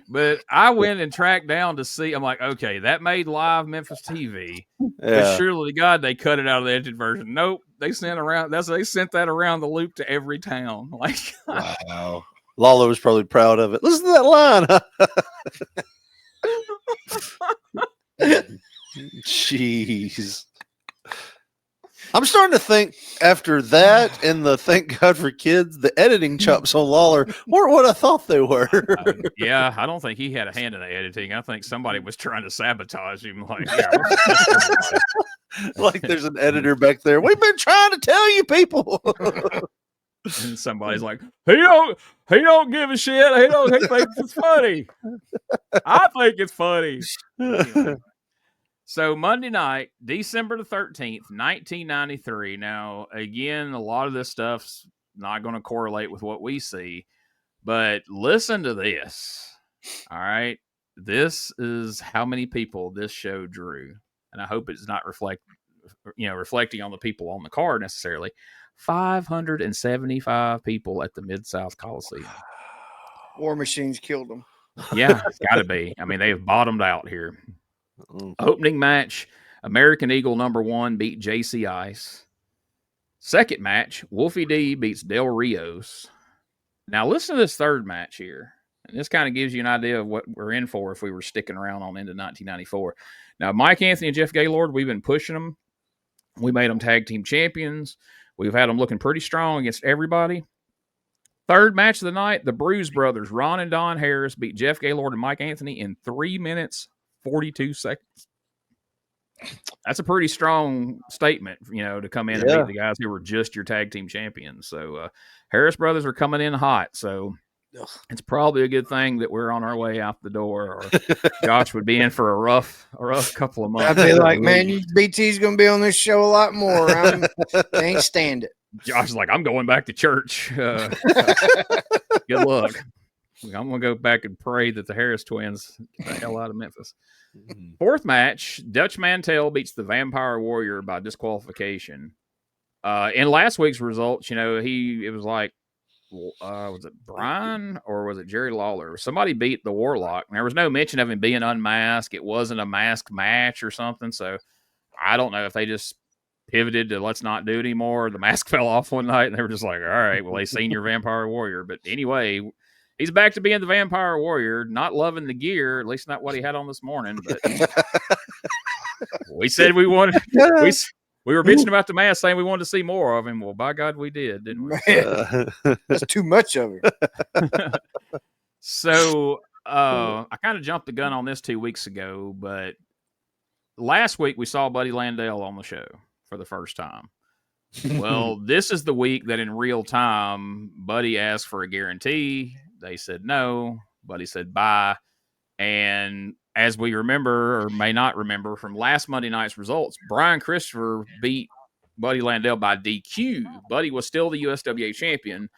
But I went and tracked down to see. I'm like, okay, that made live Memphis TV. Yeah. But surely to God, they cut it out of the edited version. Nope, they sent that around the loop to every town. Like, wow. Lawler was probably proud of it. Listen to that line. Jeez. I'm starting to think after that and the thank God for kids, the editing chops on Lawler weren't what I thought they were. Yeah, I don't think he had a hand in the editing. I think somebody was trying to sabotage him. Like, like there's an editor back there. We've been trying to tell you people. And somebody's like, he don't give a shit. He thinks it's funny. I think it's funny. Anyway. So Monday night, December the 13th, 1993. Now, again, a lot of this stuff's not going to correlate with what we see, but listen to this. All right. This is how many people this show drew. And I hope it's not reflecting on the people on the card necessarily. 575 people at the Mid-South Coliseum. War Machines killed them. Yeah, it's got to be. I mean, they've bottomed out here. Opening match, American Eagle #1 beat JC Ice. Second match, Wolfie D beats Del Rios. Now listen to this third match here. And this kind of gives you an idea of what we're in for if we were sticking around on into 1994. Now, Mike Anthony and Jeff Gaylord, we've been pushing them. We made them tag team champions. We've had them looking pretty strong against everybody. Third match of the night, the Bruise Brothers, Ron and Don Harris, beat Jeff Gaylord and Mike Anthony in 3 minutes, 42 seconds. That's a pretty strong statement, to come in and beat the guys who were just your tag team champions. So Harris Brothers are coming in hot. So it's probably a good thing that we're on our way out the door, or Josh would be in for a rough couple of months. I'd be like, man, BT's going to be on this show a lot more. I can't stand it. Josh is like, I'm going back to church. Good luck. I'm going to go back and pray that the Harris twins get the hell out of Memphis. Fourth match, Dutch Mantell beats the Vampire Warrior by disqualification. In last week's results, it was like, was it Brian or was it Jerry Lawler? Somebody beat the Warlock. And there was no mention of him being unmasked. It wasn't a masked match or something. So I don't know if they just pivoted to let's not do it anymore. The mask fell off one night and they were just like, all right, well, they seen your Vampire Warrior. But anyway, he's back to being the Vampire Warrior, not loving the gear, at least not what he had on this morning. But we said we wanted, we were bitching about the mask, saying we wanted to see more of him. Well, by God, we did, didn't we? That's too much of it. So I kind of jumped the gun on this 2 weeks ago, but last week we saw Buddy Landell on the show for the first time. Well, this is the week that in real time, Buddy asked for a guarantee. They said no. Buddy said bye. And as we remember, or may not remember, from last Monday night's results, Brian Christopher beat Buddy Landell by DQ. Buddy was still the USWA champion,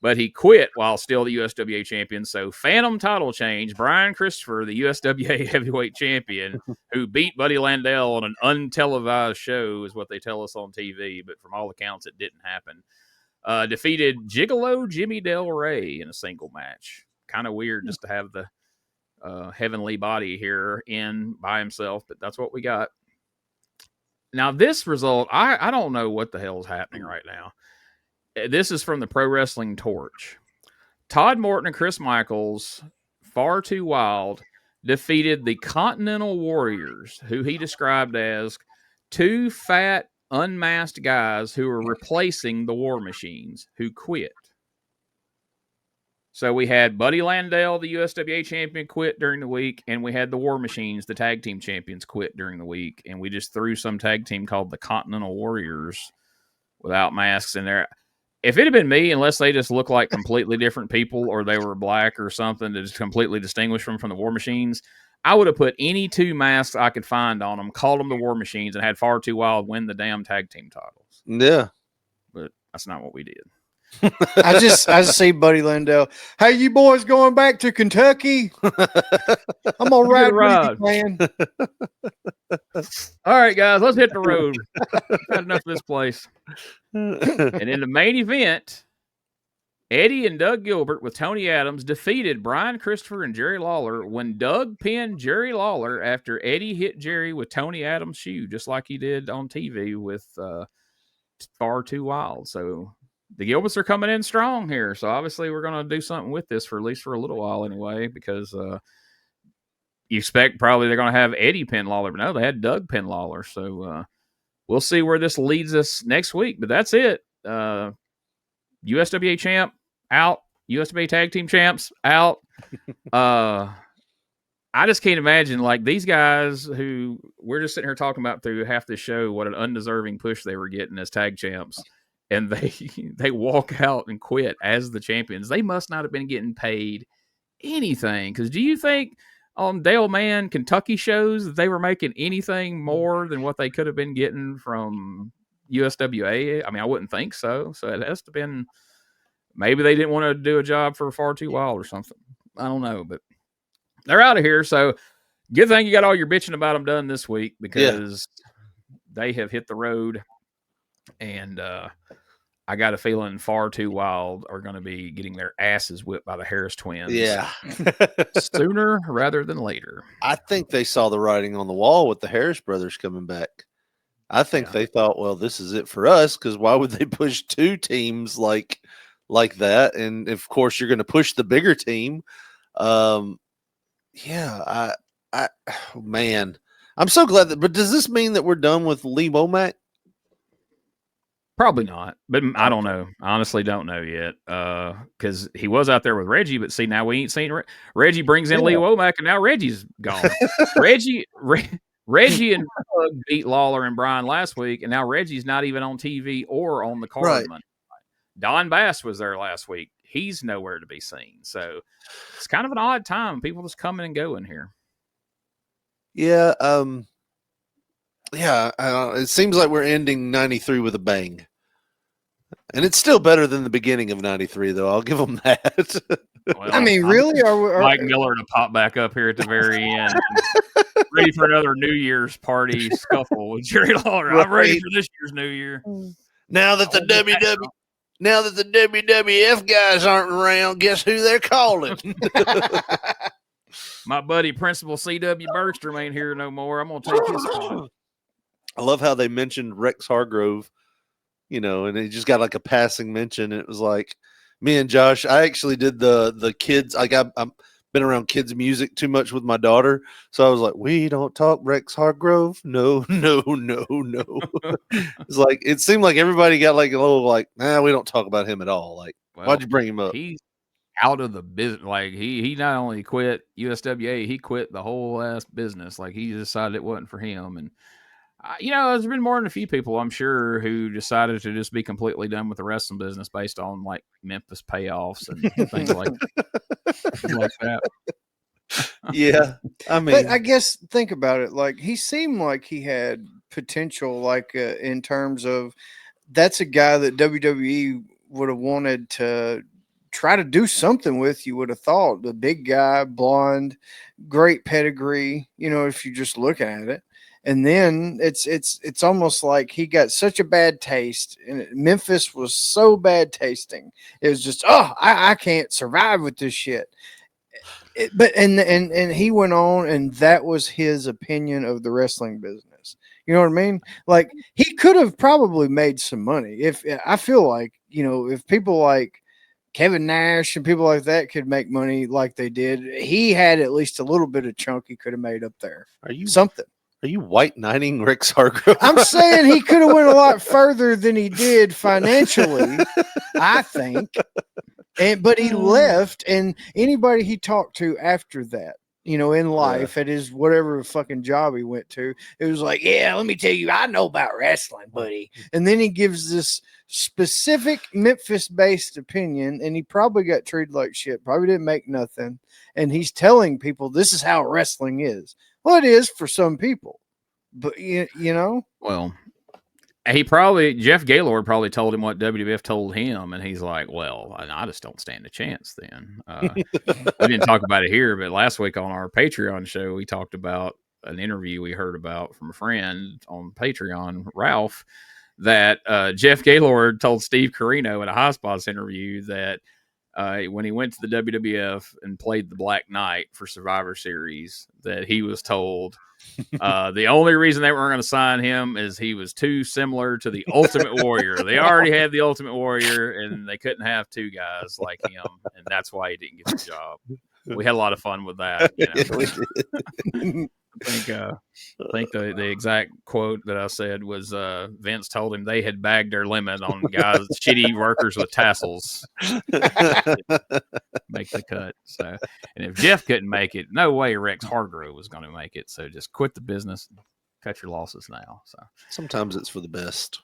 but he quit while still the USWA champion. So phantom title change, Brian Christopher, the USWA heavyweight champion, who beat Buddy Landell on an untelevised show is what they tell us on TV, but from all accounts it didn't happen. Defeated Gigolo Jimmy Del Rey in a single match. Kind of weird just to have the heavenly body here in by himself, but that's what we got. Now this result, I don't know what the hell is happening right now. This is from the Pro Wrestling Torch. Todd Morton and Chris Michaels, Far Too Wild, defeated the Continental Warriors, who he described as two fat, unmasked guys who were replacing the War Machines, who quit. So we had Buddy Landell, the USWA champion, quit during the week, and we had the War Machines, the tag team champions, quit during the week, and we just threw some tag team called the Continental Warriors without masks in there. If it had been me, unless they just look like completely different people or they were black or something to just completely distinguish them from the War Machines, I would have put any two masks I could find on them, called them the War Machines, and had Far Too Wild win the damn tag team titles. Yeah. But that's not what we did. I see Buddy Landell. Hey, you boys going back to Kentucky? I'm gonna ride with you, man. All right, guys, let's hit the road. Got enough of this place. And in the main event, Eddie and Doug Gilbert with Toni Adams defeated Brian Christopher and Jerry Lawler when Doug pinned Jerry Lawler after Eddie hit Jerry with Toni Adams' shoe, just like he did on TV with Far Too Wild. So the Gilberts are coming in strong here. So obviously we're going to do something with this for at least for a little while anyway, because you expect probably they're going to have Eddie pin Lawler, but no, they had Doug pin Lawler. So we'll see where this leads us next week. But that's it. USWA champ out. USWA tag team champs out. I just can't imagine, like, these guys who we're just sitting here talking about through half the show, what an undeserving push they were getting as tag champs, and they walk out and quit as the champions. They must not have been getting paid anything, because do you think on Dale Mann Kentucky shows that they were making anything more than what they could have been getting from USWA? I mean, I wouldn't think so. So it has to have been, maybe they didn't want to do a job for Far Too Wild or something. I don't know, but they're out of here. So good thing you got all your bitching about them done this week, because they have hit the road, and I got a feeling Far Too Wild are going to be getting their asses whipped by the Harris twins. Yeah. Sooner rather than later. I think they saw the writing on the wall with the Harris brothers coming back. I think they thought, well, this is it for us, because why would they push two teams like that? And of course, you're going to push the bigger team. Yeah, man, I'm so glad that. But does this mean that we're done with Lee Womack? Probably not, but I don't know. I honestly don't know yet, because he was out there with Reggie. But see, now we ain't seen Reggie brings in Lee Womack, and now Reggie's gone. Reggie and Doug beat Lawler and Brian last week, and now Reggie's not even on TV or on the card. Right. Monday. Don Bass was there last week. He's nowhere to be seen. So it's kind of an odd time. People just coming and going here. Yeah. It seems like we're ending 93 with a bang. And it's still better than the beginning of 93, though. I'll give them that. Well, I mean, really? Are Mike Miller to pop back up here at the very end. Ready for another New Year's party scuffle with Jerry Lawler. I'm ready for this year's New Year. Now that the WWF guys aren't around, guess who they're calling? My buddy Principal C.W. Bergstrom ain't here no more. I'm going to take his spot. I love how they mentioned Rex Hargrove, and he just got like a passing mention. And it was like, me and Josh, I actually did the kids. Like I've been around kids' music too much with my daughter. So I was like, we don't talk Rex Hargrove. No. It's like, it seemed like everybody got like a little like, nah, we don't talk about him at all. Like, why'd you bring him up? He's out of the business. Like he not only quit USWA, he quit the whole ass business. Like he decided it wasn't for him. And there's been more than a few people, I'm sure, who decided to just be completely done with the wrestling business based on like Memphis payoffs and things like that. Yeah, I mean, but I guess think about it. Like he seemed like he had potential, like in terms of that's a guy that WWE would have wanted to try to do something with. You would have thought the big guy, blonde, great pedigree. If you're just looking at it. And then it's almost like he got such a bad taste, and Memphis was so bad tasting. It was just, I can't survive with this shit. But he went on, and that was his opinion of the wrestling business. You know what I mean? Like he could have probably made some money if I feel like if people like Kevin Nash and people like that could make money like they did. He had at least a little bit of chunk he could have made up there. Something? Are you white knighting Rex Hargrove? I'm saying he could have went a lot further than he did financially, I think. But he left, and anybody he talked to after that, in life at his whatever fucking job he went to, it was like, yeah, let me tell you, I know about wrestling, buddy. And then he gives this specific Memphis-based opinion, and he probably got treated like shit, probably didn't make nothing. And he's telling people this is how wrestling is. Well, it is for some people, but Well, Jeff Gaylord probably told him what WWF told him, and he's like, well, I just don't stand a chance then. We didn't talk about it here, but last week on our Patreon show, we talked about an interview we heard about from a friend on Patreon, Ralph, that Jeff Gaylord told Steve Corino in a High Spots interview that when he went to the WWF and played the Black Knight for Survivor Series, that he was told the only reason they weren't going to sign him is he was too similar to the Ultimate Warrior. They already had the Ultimate Warrior, and they couldn't have two guys like him, and that's why he didn't get the job. We had a lot of fun with that. I think the exact quote that I said was Vince told him they had bagged their limit on guys, shitty workers with tassels. Make the cut. So, and if Jeff couldn't make it, no way Rex Hargrove was going to make it. So just quit the business, cut your losses now. So sometimes it's for the best.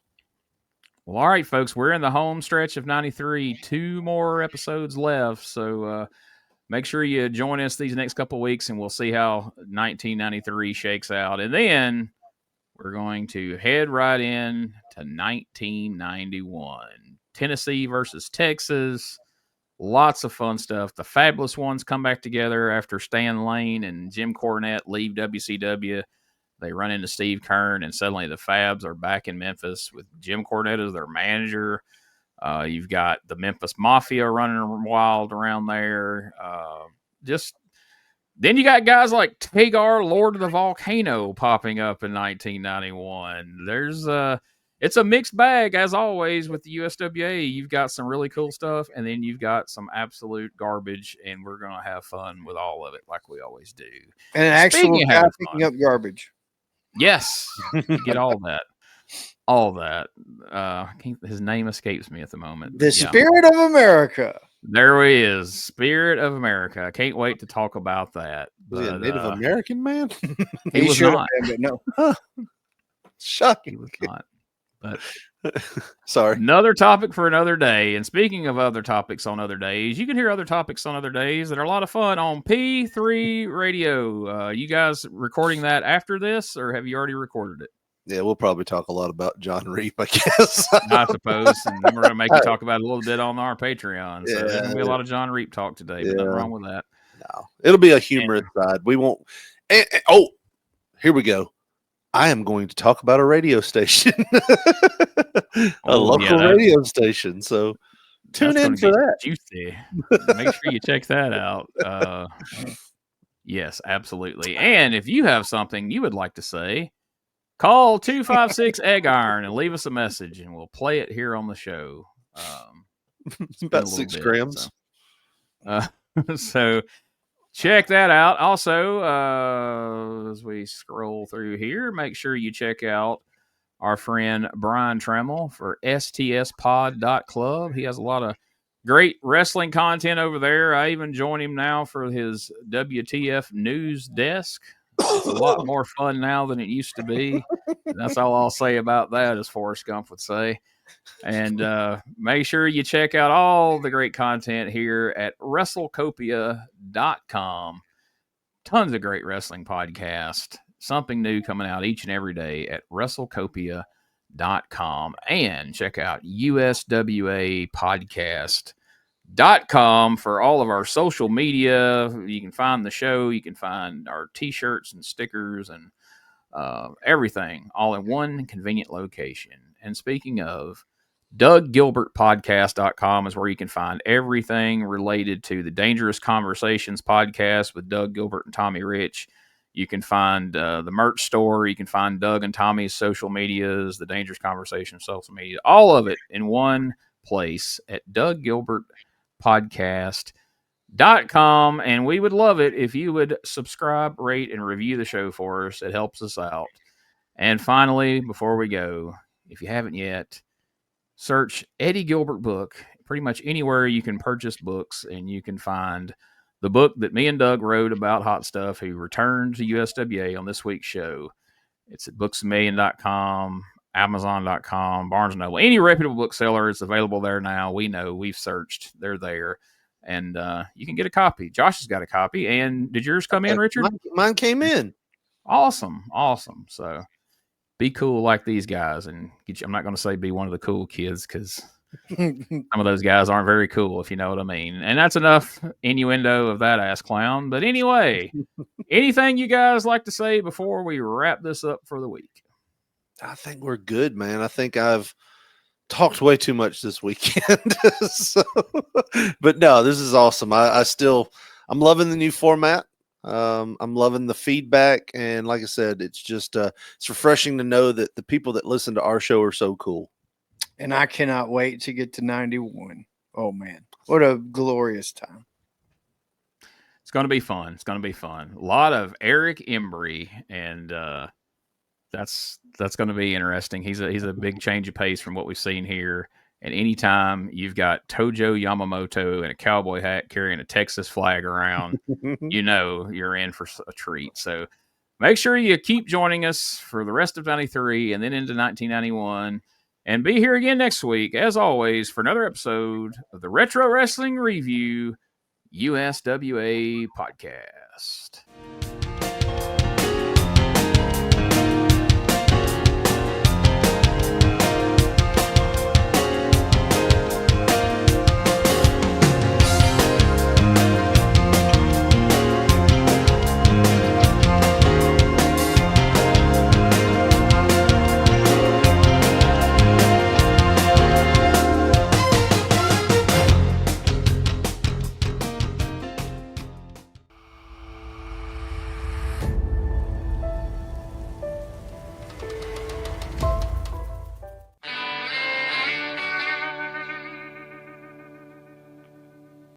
Well, all right, folks, we're in the home stretch of 93. 2 more episodes left. So make sure you join us these next couple of weeks, and we'll see how 1993 shakes out. And then we're going to head right in to 1991. Tennessee versus Texas. Lots of fun stuff. The Fabulous Ones come back together after Stan Lane and Jim Cornette leave WCW. They run into Steve Kern, and suddenly the Fabs are back in Memphis with Jim Cornette as their manager. You've got the Memphis Mafia running wild around there. Then you got guys like Tagar, Lord of the Volcano, popping up in 1991. It's a mixed bag, as always, with the USWA. You've got some really cool stuff, and then you've got some absolute garbage, and we're going to have fun with all of it like we always do. And an actual guy picking up garbage. Yes, you get all that. All that. His name escapes me at the moment. The Spirit of America. There he is. Spirit of America. I can't wait to talk about that. Was he a Native American man? He was not. Been, but no. Shocking. He was not. But sorry. Another topic for another day. And speaking of other topics on other days, you can hear other topics on other days that are a lot of fun on P3 Radio. You guys recording that after this, or have you already recorded it? Yeah, we'll probably talk a lot about John Reap, I guess. I suppose. And then we're going to make you talk about it a little bit on our Patreon. So there's going to be a lot of John Reap talk today, but nothing wrong with that. No, it'll be a humorous side. We won't. Oh, here we go. I am going to talk about a radio station, a local radio station. So tune in for that. Juicy. Make sure you check that out. Yes, absolutely. And if you have something you would like to say, call 256 Egg Iron and leave us a message, and we'll play it here on the show. It's about 6 grams. So check that out. Also, as we scroll through here, make sure you check out our friend Brian Tremmel for stspod.club. He has a lot of great wrestling content over there. I even join him now for his WTF news desk. It's a lot more fun now than it used to be. That's all I'll say about that, as Forrest Gump would say. And make sure you check out all the great content here at WrestleCopia.com. Tons of great wrestling podcasts. Something new coming out each and every day at WrestleCopia.com. And check out USWA Podcast.com for all of our social media. You can find the show. You can find our t-shirts and stickers and everything all in one convenient location. And speaking of, DougGilbertPodcast.com is where you can find everything related to the Dangerous Conversations podcast with Doug Gilbert and Tommy Rich. You can find the merch store. You can find Doug and Tommy's social medias, the Dangerous Conversations social media, all of it in one place at DougGilbertPodcast.com. And we would love it if you would subscribe, rate, and review the show for us. It helps us out. And finally, before we go, if you haven't yet, search Eddie Gilbert book pretty much anywhere you can purchase books, and you can find the book that me and Doug wrote about Hot Stuff, who returned to USWA on this week's show. It's at booksamillion.com, Amazon.com, Barnes & Noble. Any reputable bookseller is available there now. We know. We've searched. They're there. And you can get a copy. Josh has got a copy. And did yours come in, Richard? Mine came in. Awesome. So be cool like these guys. And I'm not going to say be one of the cool kids, because some of those guys aren't very cool, if you know what I mean. And that's enough innuendo of that ass clown. But anyway, anything you guys like to say before we wrap this up for the week? I think we're good, man. I think I've talked way too much this weekend. But no, this is awesome. I'm loving the new format. I'm loving the feedback. And like I said, it's just, it's refreshing to know that the people that listen to our show are so cool. And I cannot wait to get to 91. Oh man, what a glorious time. It's going to be fun. It's going to be fun. A lot of Eric Embry, and that's going to be interesting. He's a big change of pace from what we've seen here. And anytime you've got Tojo Yamamoto in a cowboy hat carrying a Texas flag around, you know you're in for a treat. So make sure you keep joining us for the rest of 93 and then into 1991. And be here again next week, as always, for another episode of the Retro Wrestling Review USWA Podcast.